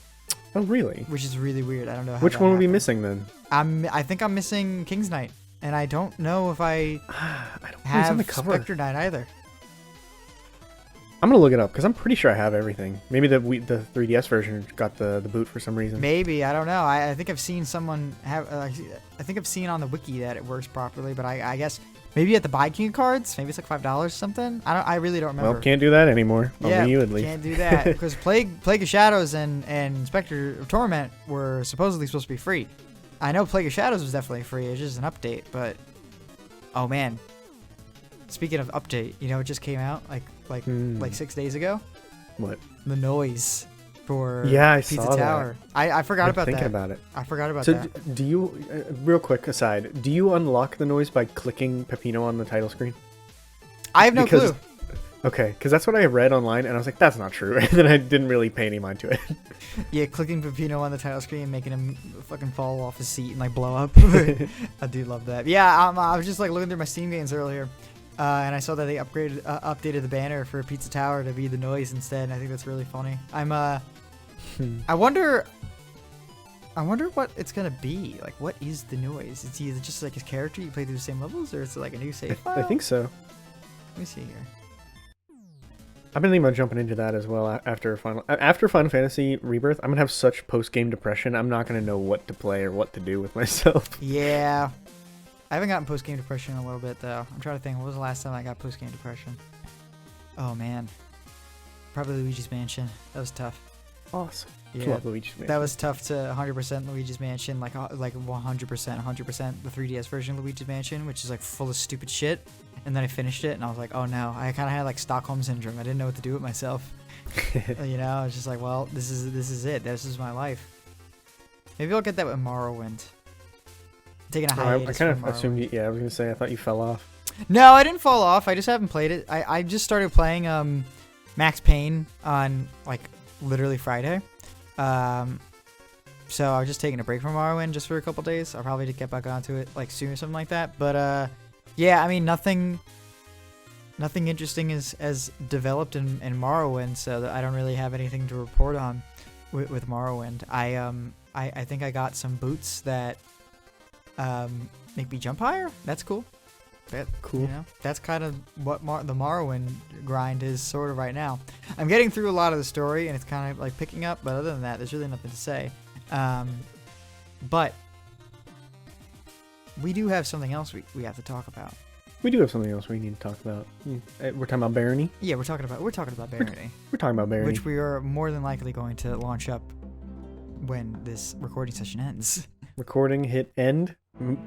Oh, really? Which is really weird. I don't know how Which one would be missing then? I think I'm missing King's Knight, and I don't know if I I don't have on the cover. Spectre Knight either. I'm gonna look it up because I'm pretty sure I have everything. Maybe the 3DS version got the boot for some reason. Maybe, I don't know. I think I've seen someone have. I think I've seen on the wiki that it works properly, but I guess maybe at the Buy King cards, maybe it's like $5 or something. I really don't remember. Well, can't do that anymore. Only you at least. Can't do that because Plague of Shadows and Spectre of Torment were supposedly supposed to be free. I know Plague of Shadows was definitely free. It's just an update, but oh man. Speaking of update, you know, it just came out like 6 days ago. What? The noise for I Pizza saw Tower. That. I forgot about that. Thinking about it. I forgot about so that. So do you? Real quick aside, do you unlock the noise by clicking Peppino on the title screen? I have no clue. Okay, because that's what I read online, and I was like, that's not true. And then I didn't really pay any mind to it. Yeah, clicking Peppino on the title screen and making him fucking fall off his seat and like blow up. I do love that. Yeah, I was just like looking through my Steam games earlier. And I saw that they updated the banner for Pizza Tower to be the noise instead. And I think that's really funny. I wonder what it's gonna be. Like, what is the noise? Is he just like his character you play through the same levels, or is it like a new save file? I think so. Let me see here. I've been thinking about jumping into that as well after Final Fantasy Rebirth. I'm gonna have such post-game depression. I'm not gonna know what to play or what to do with myself. Yeah. I haven't gotten post-game depression in a little bit, though. I'm trying to think. What was the last time I got post-game depression? Oh, man. Probably Luigi's Mansion. That was tough. Awesome. Yeah, love Luigi's Mansion. That was tough to 100% Luigi's Mansion, like 100%, the 3DS version of Luigi's Mansion, which is like full of stupid shit. And then I finished it, and I was like, oh, no. I kind of had like Stockholm Syndrome. I didn't know what to do with myself. You know, I was just like, well, this is it. This is my life. Maybe I'll get that with Morrowind. Taking a hiatus. I kind of assumed you, I was gonna say I thought you fell off. No, I didn't fall off. I just haven't played it. I just started playing Max Payne on like literally Friday. So I was just taking a break from Morrowind just for a couple days. I'll probably get back onto it like soon or something like that. But yeah, I mean nothing interesting is developed in Morrowind, so I don't really have anything to report on with Morrowind. I think I got some boots that make me jump higher. That's cool. Cool. You know, that's kind of what the Morrowind grind is sort of right now. I'm getting through a lot of the story and it's kind of like picking up, but other than that, there's really nothing to say. But we do have something else we have to talk about. We do have something else we need to talk about. We're talking about Barony. Yeah, we're talking about Barony. We're talking about Barony, which we are more than likely going to launch up when this recording session ends. Recording hit end.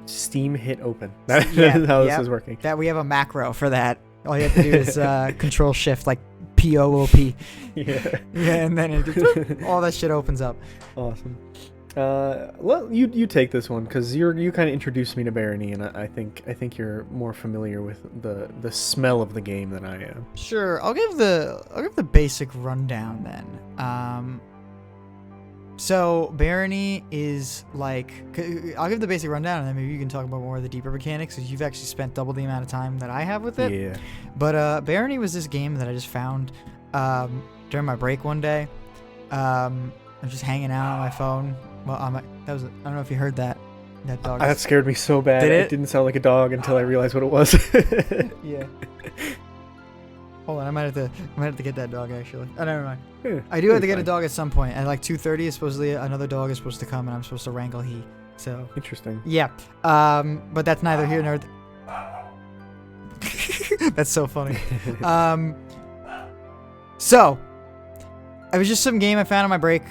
Steam hit open. That is how this is working. That we have a macro for that. All you have to do is control shift like POOP. Yeah. Yeah, and then all that shit opens up. Awesome. Well, you take this one because you kind of introduced me to Barony, and I think you're more familiar with the smell of the game than I am. Sure, I'll give the basic rundown then. So Barony is like, I'll give the basic rundown and then maybe you can talk about more of the deeper mechanics because you've actually spent double the amount of time that I have with it. Yeah. But Barony was this game that I just found during my break one day. I was just hanging out on my phone. Well, I don't know if you heard that. That dog. That scared me so bad. Did it? It didn't sound like a dog until I realized what it was. Yeah. Hold on, I might have to get that dog actually. Oh, never mind. Yeah, I do have to get a dog at some point. At like 2:30, supposedly another dog is supposed to come, and I'm supposed to wrangle he. So interesting. Yeah. But that's neither here nor. That's so funny. So, it was just some game I found on my break,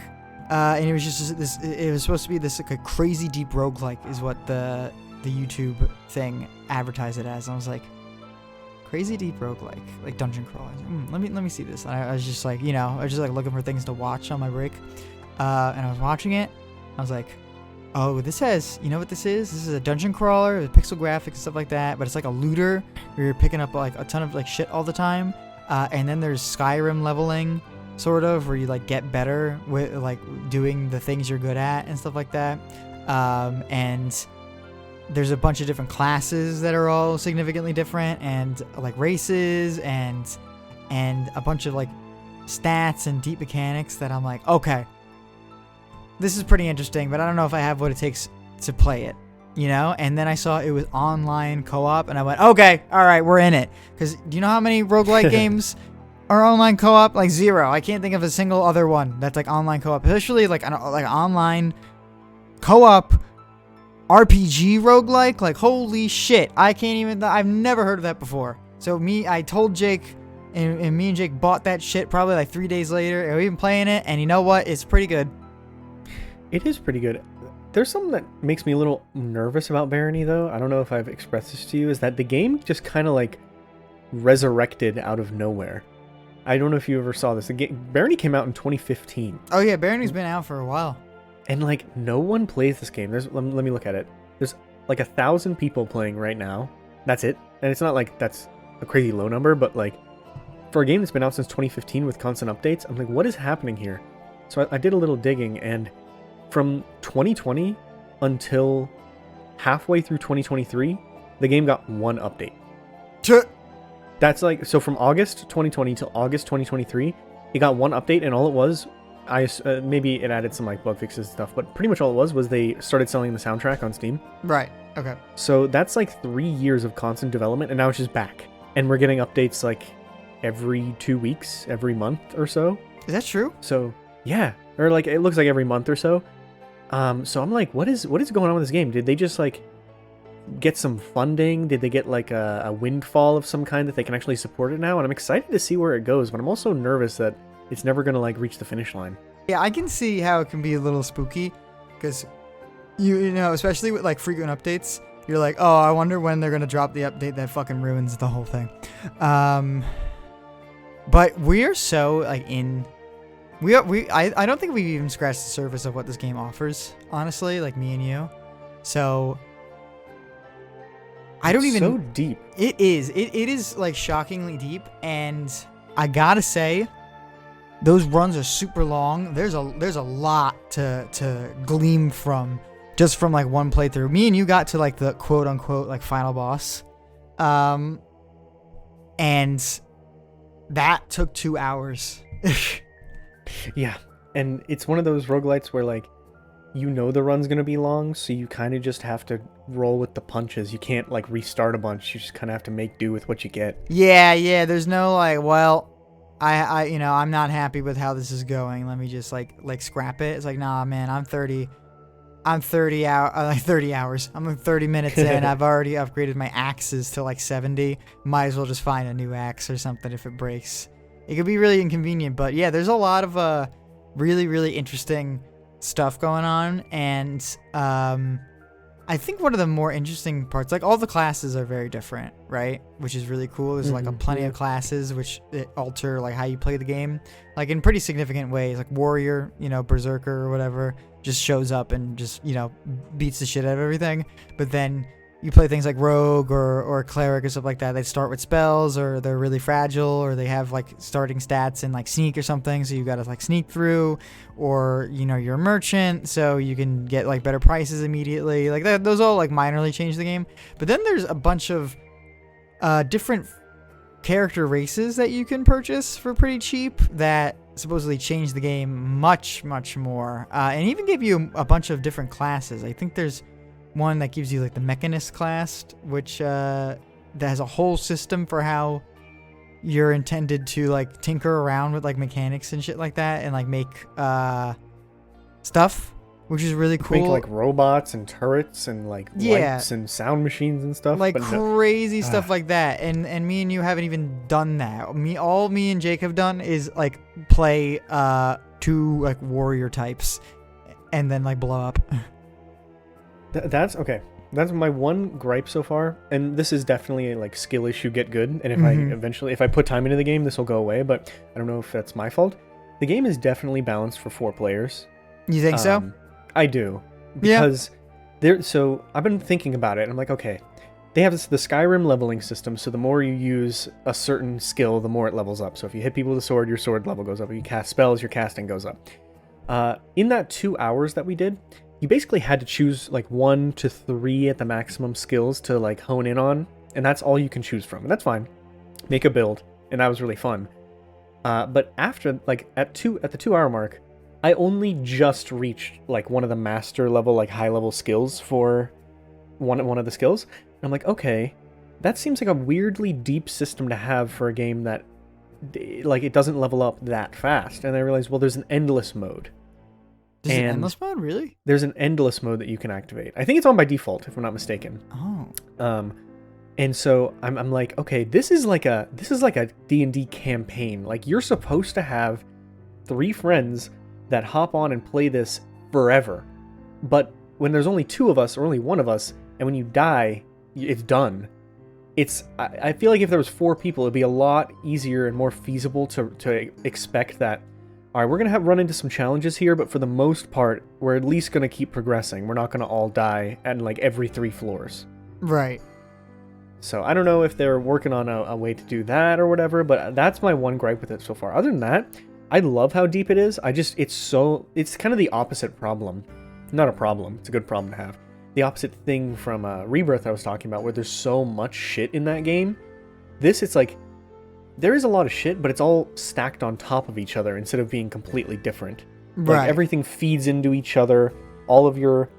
and it was just this. It was supposed to be this like a crazy deep roguelike, is what the YouTube thing advertised it as. And I was like, crazy deep roguelike, like dungeon crawling. Let me see this. And I was just like, I was just like looking for things to watch on my break, and I was watching it. I was like, oh, this has, you know what this is? This is a dungeon crawler with pixel graphics and stuff like that. But it's like a looter where you're picking up like a ton of like shit all the time. And then there's Skyrim leveling, sort of, where you like get better with like doing the things you're good at and stuff like that. And there's a bunch of different classes that are all significantly different, and like races and a bunch of like stats and deep mechanics that I'm like, okay, this is pretty interesting, but I don't know if I have what it takes to play it, And then I saw it was online co-op, and I went, okay, all right, we're in it. Because do you know how many roguelike games Or online co-op, like zero. I can't think of a single other one that's like online co-op. Especially like an online co-op RPG roguelike. Like holy shit, I can't even. I've never heard of that before. So I told Jake, and me and Jake bought that shit probably like 3 days later. And we've been playing it, and you know what? It's pretty good. It is pretty good. There's something that makes me a little nervous about Barony, though. I don't know if I've expressed this to you. Is that the game just kind of like resurrected out of nowhere. I don't know if you ever saw this. Barony came out in 2015. Oh yeah, Barony's been out for a while. And like no one plays this game. Let me look at it. There's like 1,000 people playing right now. That's it. And it's not like that's a crazy low number, but like for a game that's been out since 2015 with constant updates, I'm like, what is happening here? So I did a little digging, and from 2020 until halfway through 2023, the game got one update. That's like, so from August 2020 to August 2023, it got one update, and all it was, maybe it added some like bug fixes and stuff, but pretty much all it was they started selling the soundtrack on Steam. Right. Okay. So that's like 3 years of constant development, and now it's just back. And we're getting updates like every 2 weeks, every month or so. Is that true? So yeah, or like it looks like every month or so. So I'm like, what is going on with this game? Did they just like get some funding? Did they get like a windfall of some kind that they can actually support it now? And I'm excited to see where it goes, but I'm also nervous that it's never going to like reach the finish line. Yeah, I can see how it can be a little spooky, because you know, especially with like frequent updates, you're like, oh, I wonder when they're going to drop the update that fucking ruins the whole thing. But we're so like I don't think we've even scratched the surface of what this game offers, honestly, like me and you. So I don't even. So deep. It is. It is like shockingly deep, and I gotta say, those runs are super long. There's a lot to glean from just from like one playthrough. Me and you got to like the quote unquote like final boss, and that took 2 hours. Yeah, and it's one of those roguelites where like you know the run's gonna be long, so you kind of just have to roll with the punches. You can't like restart a bunch. You just kind of have to make do with what you get. Yeah. There's no like, well, I you know, I'm not happy with how this is going. Let me just like scrap it. It's like, nah, man, I'm 30 hours. I'm like 30 minutes in. I've already upgraded my axes to like 70. Might as well just find a new axe or something if it breaks. It could be really inconvenient, but yeah, there's a lot of really interesting stuff going on, and I think one of the more interesting parts, like all the classes are very different, right? Which is really cool. There's like plenty of classes which alter like how you play the game, like in pretty significant ways. Like warrior, you know, berserker or whatever, just shows up and just, you know, beats the shit out of everything. But then you play things like rogue or cleric or stuff like that. They start with spells, or they're really fragile, or they have like starting stats in like sneak or something, so you gotta like sneak through. Or, you know, you're a merchant, so you can get like better prices immediately. Like that, those all like minorly change the game. But then there's a bunch of different character races that you can purchase for pretty cheap that supposedly change the game much more, and even give you a bunch of different classes. I think there's one that gives you like the mechanist class, which that has a whole system for how you're intended to like tinker around with like mechanics and shit like that, and like make stuff, which is really cool. Make like robots and turrets and like lights and sound machines and stuff, like crazy stuff like that. And me and you haven't even done that. All me and Jake have done is like play 2 like warrior types and then like blow up. That's okay. That's my one gripe so far, and this is definitely a like skill issue. Get good, and if I put time into the game, this will go away. But I don't know if that's my fault. The game is definitely balanced for 4 players. You think so? I do, because So I've been thinking about it, and I'm like, okay, they have the Skyrim leveling system. So the more you use a certain skill, the more it levels up. So if you hit people with a sword, your sword level goes up. If you cast spells, your casting goes up. In that 2 hours that we did, you basically had to choose like 1 to 3 at the maximum skills to like hone in on, and that's all you can choose from, and that's fine. Make a build, and that was really fun. But after like at the 2 hour mark, I only just reached like one of the master level, like high level skills for one of the skills. And I'm like, okay, that seems like a weirdly deep system to have for a game that like it doesn't level up that fast. And I realized, well, there's an endless mode. There's an endless mode, really? There's an endless mode that you can activate. I think it's on by default, if I'm not mistaken. Oh. And so I'm like, okay, this is like a D&D campaign. Like, you're supposed to have 3 friends that hop on and play this forever. But when there's only 2 of us or only 1 of us, and when you die, it's done. I feel like if there was 4 people, it'd be a lot easier and more feasible to expect that, all right, we're going to run into some challenges here, but for the most part, we're at least going to keep progressing. We're not going to all die at like every 3 floors. Right. So I don't know if they're working on a way to do that or whatever, but that's my one gripe with it so far. Other than that, I love how deep it is. It's kind of the opposite problem. Not a problem. It's a good problem to have. The opposite thing from Rebirth I was talking about, where there's so much shit in that game. It's like, there is a lot of shit, but it's all stacked on top of each other instead of being completely different. Right. Like, everything feeds into each other. All of your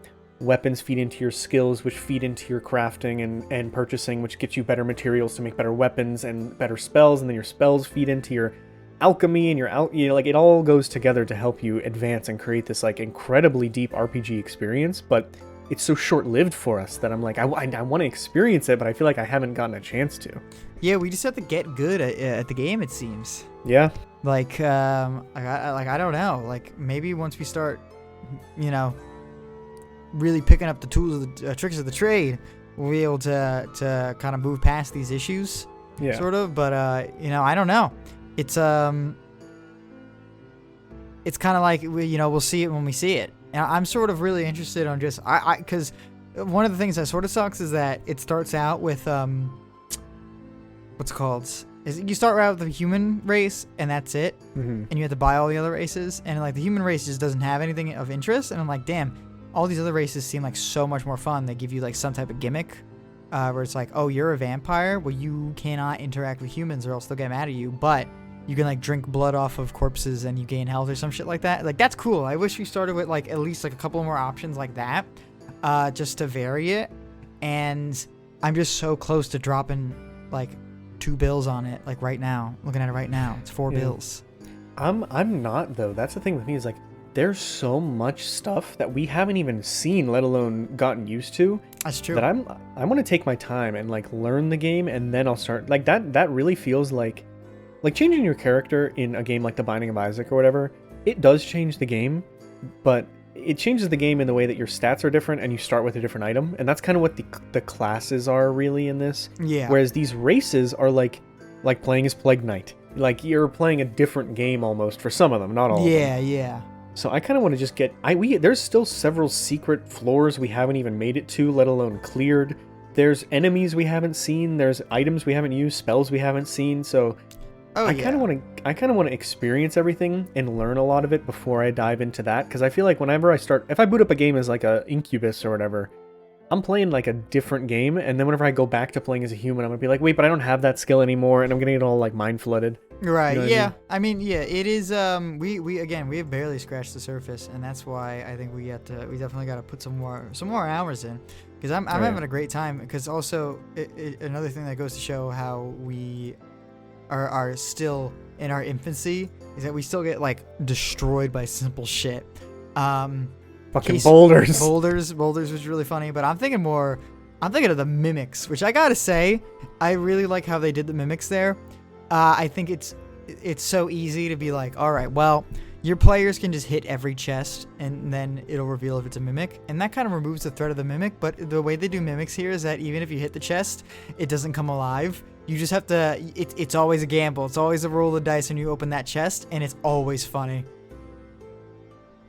weapons feed into your skills, which feed into your crafting and purchasing, which gets you better materials to make better weapons and better spells, and then your spells feed into your alchemy and like, it all goes together to help you advance and create this like incredibly deep RPG experience. But it's so short-lived for us that I'm like, I want to experience it, but I feel like I haven't gotten a chance to. Yeah, we just have to get good at the game, it seems. Yeah. Like, I don't know. Like, maybe once we start, really picking up the tools of the tricks of the trade, we'll be able to kind of move past these issues. Yeah. Sort of. But I don't know. It's kind of like we'll see it when we see it. And I'm sort of really interested on just because one of the things that sort of sucks is that it starts out with what's it called? Is you start out with the human race and that's it, and you have to buy all the other races, and like the human race just doesn't have anything of interest, and I'm like, damn, all these other races seem like so much more fun. They give you like some type of gimmick where it's like, oh, you're a vampire, well, you cannot interact with humans or else they'll get mad at you, but you can like drink blood off of corpses and you gain health or some shit like that. Like, that's cool. I wish we started with like at least like a couple more options like that, just to vary it. And I'm just so close to dropping like 2 bills on it, like right now. Looking at it right now, it's 4 bills. I'm not, though. That's the thing with me, is like, there's so much stuff that we haven't even seen, let alone gotten used to. That's true. That I want to take my time and like learn the game, and then I'll start like that really feels like changing your character in a game like The Binding of Isaac or whatever. It does change the game, but it changes the game in the way that your stats are different and you start with a different item, and that's kind of what the classes are really in this. Yeah. Whereas these races are like playing as Plague Knight. Like, you're playing a different game almost for some of them, not all of them. Yeah. So I kind of want to just get... there's still several secret floors we haven't even made it to, let alone cleared. There's enemies we haven't seen. There's items we haven't used, spells we haven't seen. So I kind of want to experience everything and learn a lot of it before I dive into that. Because I feel like whenever if I boot up a game as like a Incubus or whatever, I'm playing like a different game. And then whenever I go back to playing as a human, I'm going to be like, wait, but I don't have that skill anymore. And I'm going to get all like mind flooded. Right. You know Yeah. I mean, yeah, it is. We have barely scratched the surface, and that's why I think we definitely got to put some more hours in, because I'm having a great time. Because also another thing that goes to show how we are still in our infancy is that we still get like destroyed by simple shit. Fucking boulders. Boulders was really funny, but I'm thinking of the mimics, which I gotta say, I really like how they did the mimics there. I think it's so easy to be like, all right, well, your players can just hit every chest and then it'll reveal if it's a mimic, and that kind of removes the threat of the mimic. But the way they do mimics here is that even if you hit the chest, it doesn't come alive. You just have to, it's always a gamble. It's always a roll of the dice when you open that chest, and it's always funny.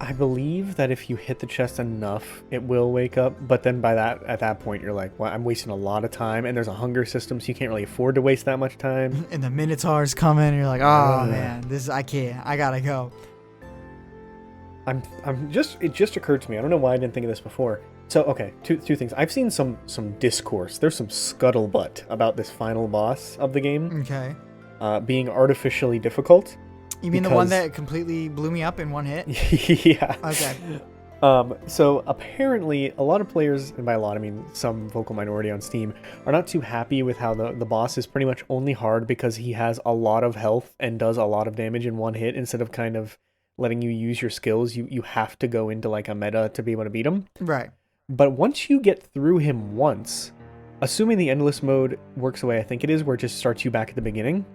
I believe that if you hit the chest enough, it will wake up. But then at that point, you're like, well, I'm wasting a lot of time, and there's a hunger system, so you can't really afford to waste that much time. And the Minotaurs come in, and you're like, oh man, I can't. I gotta go. It just occurred to me. I don't know why I didn't think of this before. So, okay, two things. I've seen some discourse. There's some scuttlebutt about this final boss of the game. Okay. Being artificially difficult. You mean the one that completely blew me up in one hit? Yeah. Okay. So apparently, a lot of players, and by a lot I mean some vocal minority on Steam, are not too happy with how the boss is pretty much only hard because he has a lot of health and does a lot of damage in one hit instead of kind of letting you use your skills. You have to go into like a meta to be able to beat him. Right. But once you get through him once, assuming the endless mode works the way I think it is, where it just starts you back at the beginning,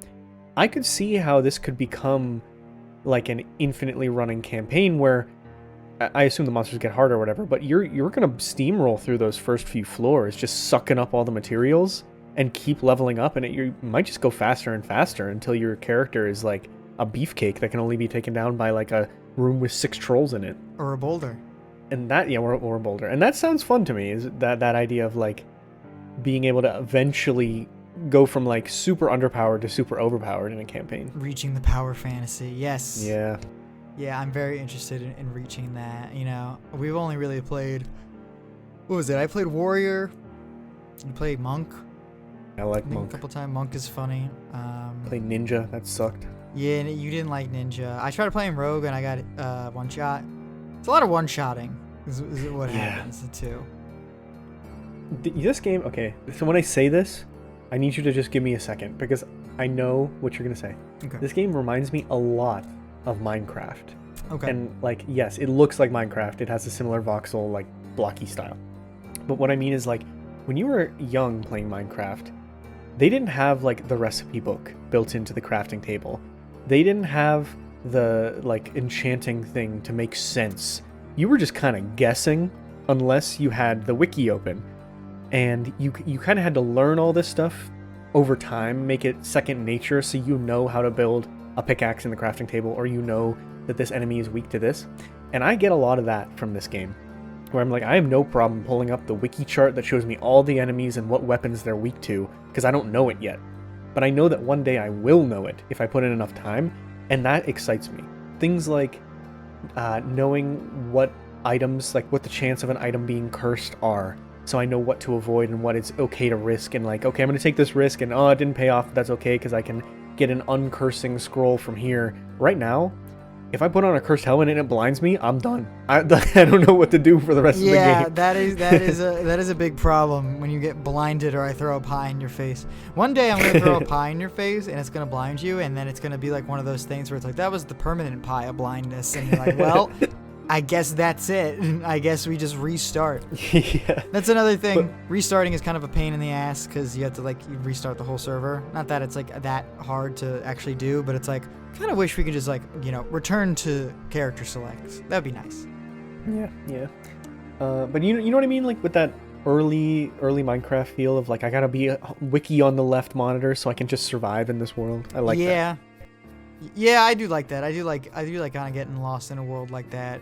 I could see how this could become like an infinitely running campaign where I assume the monsters get harder or whatever, but you're gonna steamroll through those first few floors, just sucking up all the materials and keep leveling up, and you might just go faster and faster until your character is like a beefcake that can only be taken down by like a room with 6 trolls in it. Or a boulder. And that, yeah, or a boulder. And that sounds fun to me, is that idea of like being able to eventually go from like super underpowered to super overpowered in a campaign. Reaching the power fantasy, yes. Yeah. Yeah, I'm very interested in reaching that. You know, we've only really played, what was it? I played Warrior. You played Monk. I like I think Monk. a couple times. Monk is funny. Played Ninja. That sucked. Yeah, you didn't like Ninja. I tried playing Rogue and I got one shot. It's a lot of one shotting. Is what happens too. This game, okay. So when I say this, I need you to just give me a second because I know what you're gonna say. Okay. This game reminds me a lot of Minecraft. Okay. And like, yes, it looks like Minecraft. It has a similar voxel, like blocky style. But what I mean is like, when you were young playing Minecraft, they didn't have like the recipe book built into the crafting table. They didn't have the like enchanting thing to make sense. You were just kind of guessing unless you had the wiki open. And you kind of had to learn all this stuff over time, make it second nature so you know how to build a pickaxe in the crafting table, or you know that this enemy is weak to this. And I get a lot of that from this game, where I'm like, I have no problem pulling up the wiki chart that shows me all the enemies and what weapons they're weak to, because I don't know it yet. But I know that one day I will know it if I put in enough time, and that excites me. Things like knowing what items, like what the chance of an item being cursed are, so I know what to avoid and what it's okay to risk, and like, okay, I'm going to take this risk, and oh, it didn't pay off, that's okay, because I can get an uncursing scroll from here. Right now, if I put on a cursed helmet and it blinds me, I'm done. I don't know what to do for the rest of the game. Yeah, that is a big problem when you get blinded or I throw a pie in your face. One day I'm gonna throw a pie in your face and it's gonna blind you, and then it's gonna be like one of those things where it's like, that was the permanent pie of blindness, and you're like, well, I guess that's it. I guess we just restart. Yeah. That's another thing. Restarting is kind of a pain in the ass because you have to like restart the whole server. Not that it's like that hard to actually do, but it's like, kind of wish we could just like, you know, return to character selects. That'd be nice. Yeah. But you know what I mean? Like with that early Minecraft feel of like, I gotta be a wiki on the left monitor so I can just survive in this world. I like that. Yeah, I do like that. I do like kind of getting lost in a world like that.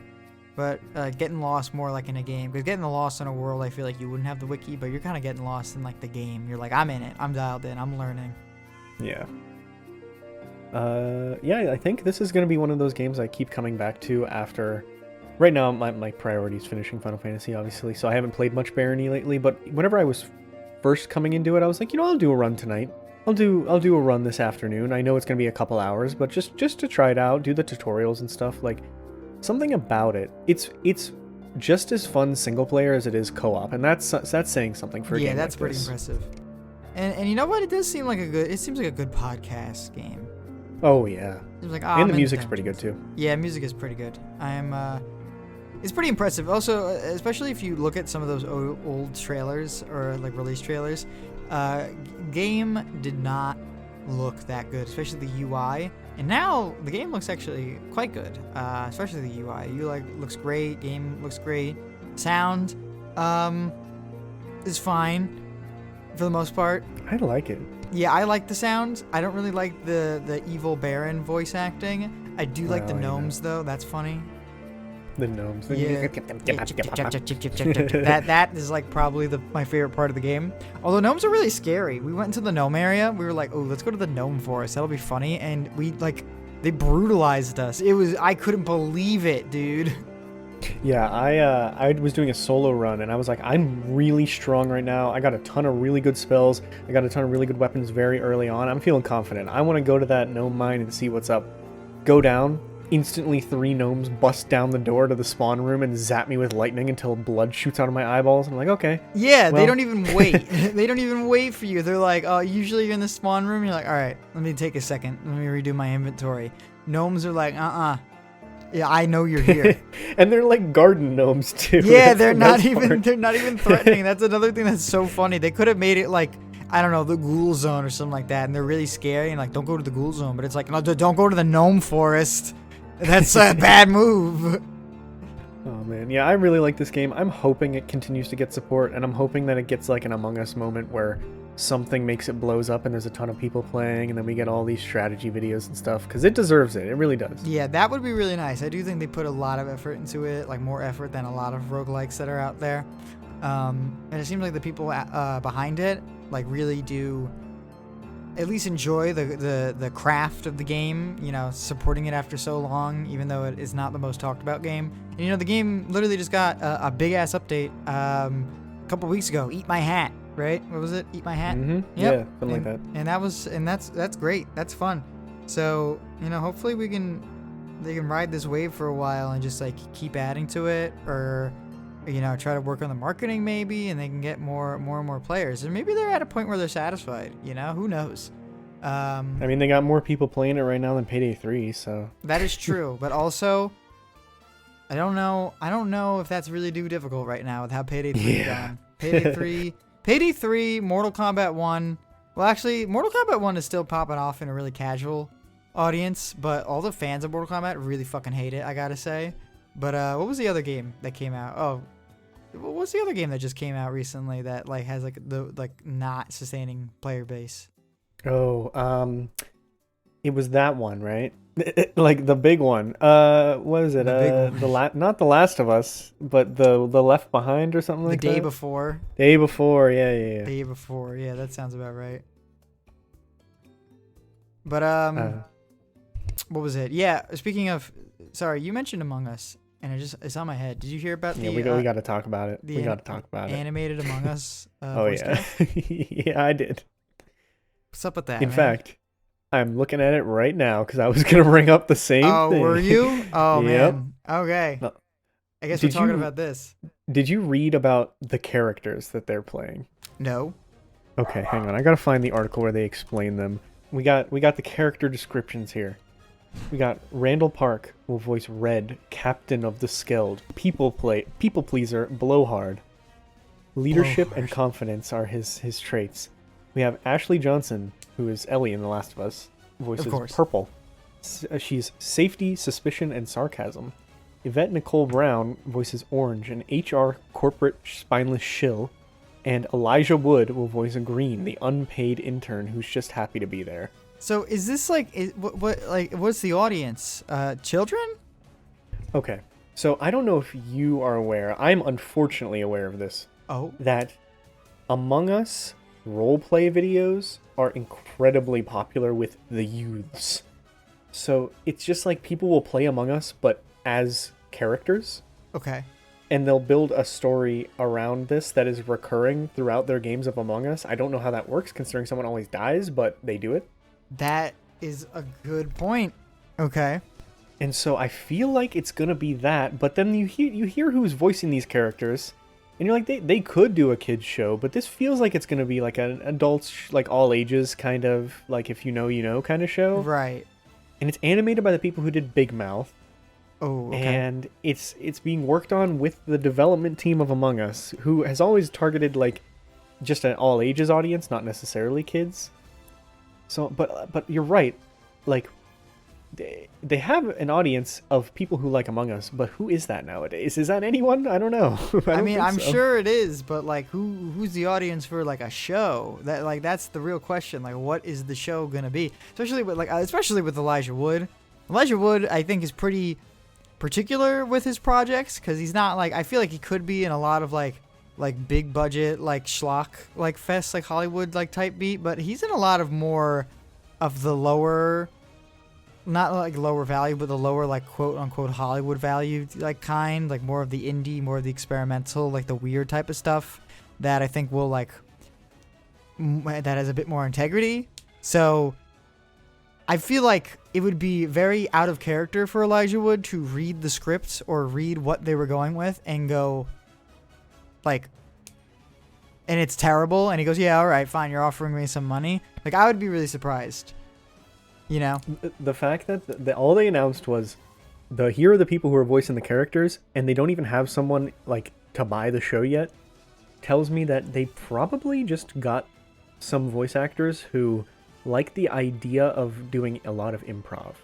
But getting lost more like in a game. Because getting lost in a world, I feel like you wouldn't have the wiki, but you're kind of getting lost in like the game. You're like, I'm in it. I'm dialed in. I'm learning. Yeah. Yeah, I think this is going to be one of those games I keep coming back to after... Right now, my priority is finishing Final Fantasy, obviously, so I haven't played much Barony lately, but whenever I was first coming into it, I was like, you know, I'll do a run tonight. I'll do a run this afternoon. I know it's going to be a couple hours, but just to try it out, do the tutorials and stuff, like... Something about it, it's just as fun single player as it is co-op, and that's saying something for a game like this. Yeah, that's pretty impressive. And you know what? It does seem like it seems like a good podcast game. Oh yeah. Seems like, and the music's pretty good too. Yeah, music is pretty good. It's pretty impressive. Also, especially if you look at some of those old trailers or like release trailers, game did not look that good, especially the UI. And now the game looks actually quite good, especially the UI. UI looks great. Game looks great. Sound is fine for the most part. I like it. Yeah, I like the sound. I don't really like the evil Baron voice acting. I do like the gnomes though. That's funny. The gnomes. Yeah. That is like probably my favorite part of the game. Although gnomes are really scary. We went into the gnome area. We were like, oh, let's go to the gnome forest. That'll be funny. And they brutalized us. I couldn't believe it, dude. Yeah, I was doing a solo run and I was like, I'm really strong right now. I got a ton of really good spells. I got a ton of really good weapons very early on. I'm feeling confident. I want to go to that gnome mine and see what's up. Go down. instantly 3 gnomes bust down the door to the spawn room and zap me with lightning until blood shoots out of my eyeballs. I'm like, okay. Yeah, well. They don't even wait. They don't even wait for you. They're like, oh, usually you're in the spawn room. You're like, all right, let me take a second. Let me redo my inventory. Gnomes are like, yeah, I know you're here. And they're like garden gnomes too. Yeah, they're not even threatening. That's another thing that's so funny. They could have made it like, I don't know, the ghoul zone or something like that, and they're really scary and like, don't go to the ghoul zone, but it's like, no, don't go to the gnome forest. That's a bad move. Oh man, yeah, I really like this game. I'm hoping it continues to get support, and I'm hoping that it gets like an Among Us moment where something makes it blows up and there's a ton of people playing, and then we get all these strategy videos and stuff, because it deserves it. It really does. Yeah, that would be really nice. I do think they put a lot of effort into it, like more effort than a lot of roguelikes that are out there. And it seems like the people behind it like really do at least enjoy the craft of the game, you know, supporting it after so long, even though it is not the most talked about game. And, you know, the game literally just got a big ass update a couple weeks ago. Eat My Hat, right? What was it? Eat My Hat? Mm-hmm. Yep. Yeah, something like that. And that's great. That's fun. So, you know, hopefully they can ride this wave for a while and just like keep adding to it, or, you know, try to work on the marketing maybe, and they can get more and more players. And maybe they're at a point where they're satisfied, you know? Who knows? I mean, they got more people playing it right now than Payday 3, so... That is true, but also, I don't know if that's really too difficult right now with how Payday 3 is going. Payday 3, Mortal Kombat 1... Well, actually, Mortal Kombat 1 is still popping off in a really casual audience, but all the fans of Mortal Kombat really fucking hate it, I gotta say. But what was the other game that came out? Oh, what's the other game that just came out recently that like has like the like not sustaining player base? Oh, it was that one, right? Like the big one. What is it? Not The Last of Us, but the Left Behind or something like that. The Day Before. Day Before, yeah. Day Before, yeah, that sounds about right. But what was it? Yeah, speaking of, sorry, you mentioned Among Us, and it's on my head. Did you hear about the? Yeah, we got to talk about it. We got to talk about it. Animated Among Us. Oh yeah, yeah, I did. What's up with that? In man? fact, I'm looking at it right now because I was gonna bring up the same thing. Oh, were you? Oh Yep. man. Okay. No. I guess we're talking about this. Did you read about the characters that they're playing? No. Okay, hang on. I gotta find the article where they explain them. We got the character descriptions here. We got Randall Park will voice Red, Captain of the Skeld. People pleaser, blowhard. Leadership and confidence are his traits. We have Ashley Johnson, who is Ellie in The Last of Us, voices Purple. She's safety, suspicion, and sarcasm. Yvette Nicole Brown voices Orange, an HR corporate spineless shill. And Elijah Wood will voice Green, the unpaid intern who's just happy to be there. So is this like what's the audience? Children? Okay, so I don't know if you are aware. I'm unfortunately aware of this. Oh. That Among Us roleplay videos are incredibly popular with the youths. So it's just like people will play Among Us, but as characters. Okay. And they'll build a story around this that is recurring throughout their games of Among Us. I don't know how that works, considering someone always dies, but they do it. That is a good point. Okay. And so I feel like it's going to be that, but then you hear who's voicing these characters, and you're like, they could do a kid's show, but this feels like it's going to be like an adults, like all ages kind of, like if you know kind of show. Right. And it's animated by the people who did Big Mouth. Oh, okay. And it's being worked on with the development team of Among Us, who has always targeted like just an all ages audience, not necessarily kids. So, but you're right, like they have an audience of people who like Among Us, but who is that nowadays? Is that anyone? I don't know. I mean, I'm sure it is, but like who's the audience for like a show? That's the real question. Like, what is the show gonna be? Especially with Elijah Wood. Elijah Wood, I think, is pretty particular with his projects, because he's not like, I feel like he could be in a lot of like big budget like schlock like fest like Hollywood like type beat, but he's in a lot of more of the lower, not like lower value, but the lower like quote unquote Hollywood value like kind, like more of the indie, more of the experimental, like the weird type of stuff that I think will like that has a bit more integrity. So I feel like it would be very out of character for Elijah Wood to read the script or read what they were going with and go, like, and it's terrible. And he goes, yeah, all right, fine. You're offering me some money. Like, I would be really surprised. You know? The fact that all they announced was here are the people who are voicing the characters, and they don't even have someone, like, to buy the show yet, tells me that they probably just got some voice actors who like the idea of doing a lot of improv.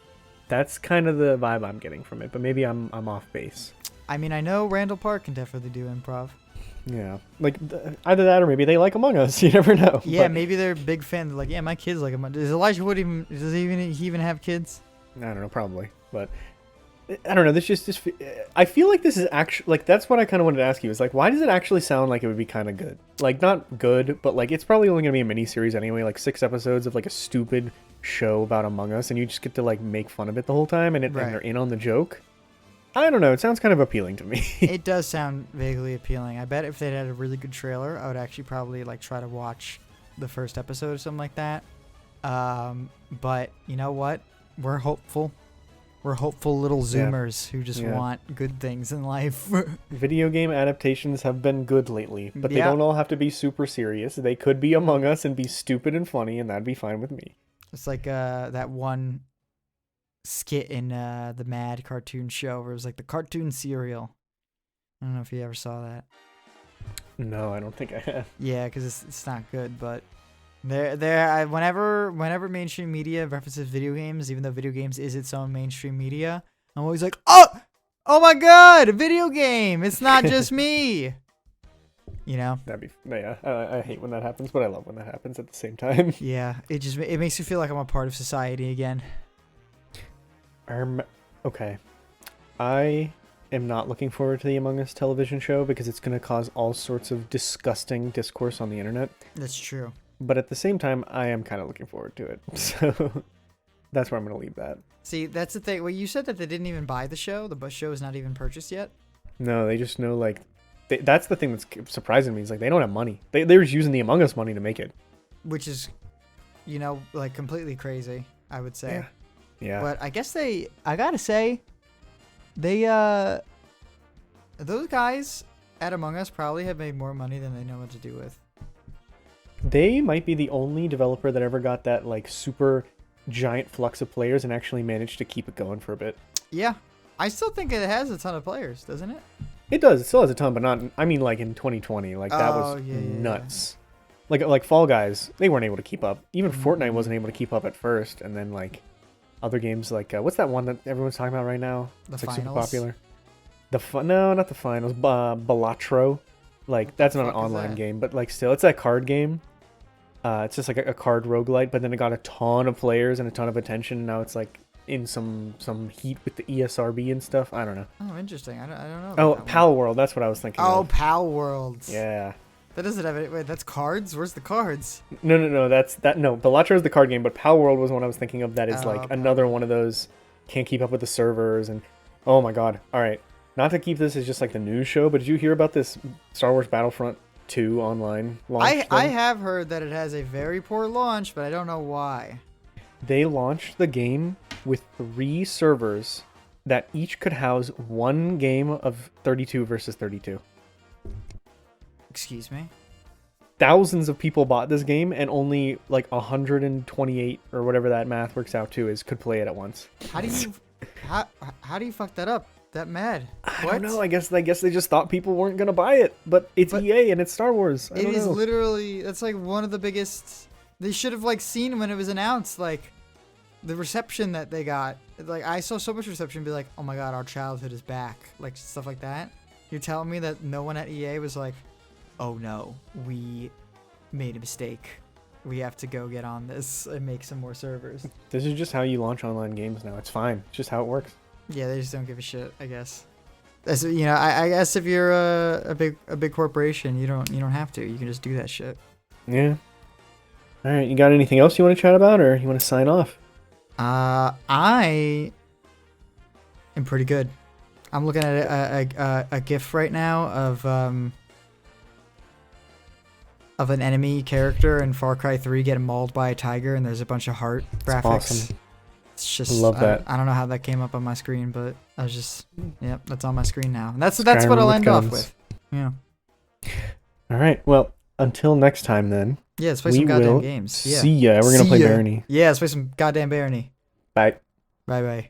That's kind of the vibe I'm getting from it, but maybe I'm off base. I mean, I know Randall Park can definitely do improv. Yeah, like either that or maybe they like Among Us. You never know. Yeah, but maybe they're big fans. Like, yeah, my kids like Among Us. Does Elijah Wood does he even have kids? I don't know, probably, but I don't know. This just I feel like this is actually like that's what I kind of wanted to ask you is like why does it actually sound like it would be kind of good? Like not good, but like it's probably only gonna be a mini series anyway, like 6 episodes of like a stupid show about Among Us, and you just get to like make fun of it the whole time, and they're in on the joke. I don't know. It sounds kind of appealing to me. It does sound vaguely appealing. I bet if they had a really good trailer, I would actually probably like try to watch the first episode or something like that. But you know what? We're hopeful. We're hopeful little Zoomers who just want good things in life. Video game adaptations have been good lately, but they don't all have to be super serious. They could be Among Us and be stupid and funny, and that'd be fine with me. It's like that one skit in the Mad cartoon show where it was like the cartoon cereal. I don't know if you ever saw that. No, I don't think I have. Yeah, because it's not good, but whenever mainstream media references video games, even though video games is its own mainstream media, I'm always like, oh my god, a video game! It's not just me. You know? I hate when that happens, but I love when that happens at the same time. Yeah, it makes me feel like I'm a part of society again. Okay. I am not looking forward to the Among Us television show because it's going to cause all sorts of disgusting discourse on the internet. That's true. But at the same time, I am kind of looking forward to it. So that's where I'm going to leave that. See, that's the thing. Well, you said that they didn't even buy the show. The show is not even purchased yet. No, they just know, like, that's the thing that's surprising me. Is like they don't have money. They're just using the Among Us money to make it. Which is, like completely crazy, I would say. Yeah. But I guess I gotta say, those guys at Among Us probably have made more money than they know what to do with. They might be the only developer that ever got that like super giant flux of players and actually managed to keep it going for a bit. Yeah. I still think it has a ton of players, doesn't it? It does. It still has a ton, but not. I mean, like in 2020, like that was nuts. Yeah. Like Fall Guys, they weren't able to keep up. Even Fortnite wasn't able to keep up at first, and then like other games like what's that one that everyone's talking about right now? It's like super popular. No, not the finals. Balatro. Like that's not an online game, but like still, it's that card game. It's just like a card roguelite, but then it got a ton of players and a ton of attention. And now it's like in some heat with the ESRB and stuff. I don't know. Oh, interesting. I don't know. Oh, Pal World. That's what I was thinking. Oh, of. Pal World. Yeah. That doesn't have it. Wait, that's cards? Where's the cards? No. No, Balatro is the card game, but Pal World was one I was thinking of. That is like another one of those can't keep up with the servers and oh my god. All right. Not to keep this as just like the news show, but did you hear about this Star Wars Battlefront 2 online launch? I have heard that it has a very poor launch, but I don't know why. They launched the game with 3 servers that each could house one game of 32 versus 32. Excuse me? Thousands of people bought this game, and only like 128 or whatever that math works out to could play it at once. How do you fuck that up? That mad? I don't know. I guess they just thought people weren't gonna buy it, but it's EA and it's Star Wars. It is literally. That's like one of the biggest. They should have like seen when it was announced, like the reception that they got. Like I saw so much reception, be like, oh my god, our childhood is back, like stuff like that. You're telling me that no one at EA was like, oh no, we made a mistake. We have to go get on this and make some more servers. This is just how you launch online games now. It's fine. It's just how it works. Yeah, they just don't give a shit, I guess. As, I guess if you're a big corporation, you don't have to. You can just do that shit. Yeah. All right, you got anything else you want to chat about, or you want to sign off? I am pretty good. I'm looking at a GIF right now of an enemy character in Far Cry 3 getting mauled by a tiger, and there's a bunch of heart graphics. Awesome. It's just Love that. I don't know how that came up on my screen, but I was just yep, that's on my screen now. And that's Skyrim what I'll with end off guns. with. Yeah. All right. Well, until next time then. Yeah, let's play We some goddamn will games. Yeah. see ya. We're gonna See play ya. Barony. Yeah, let's play some goddamn Barony. Bye. Bye bye.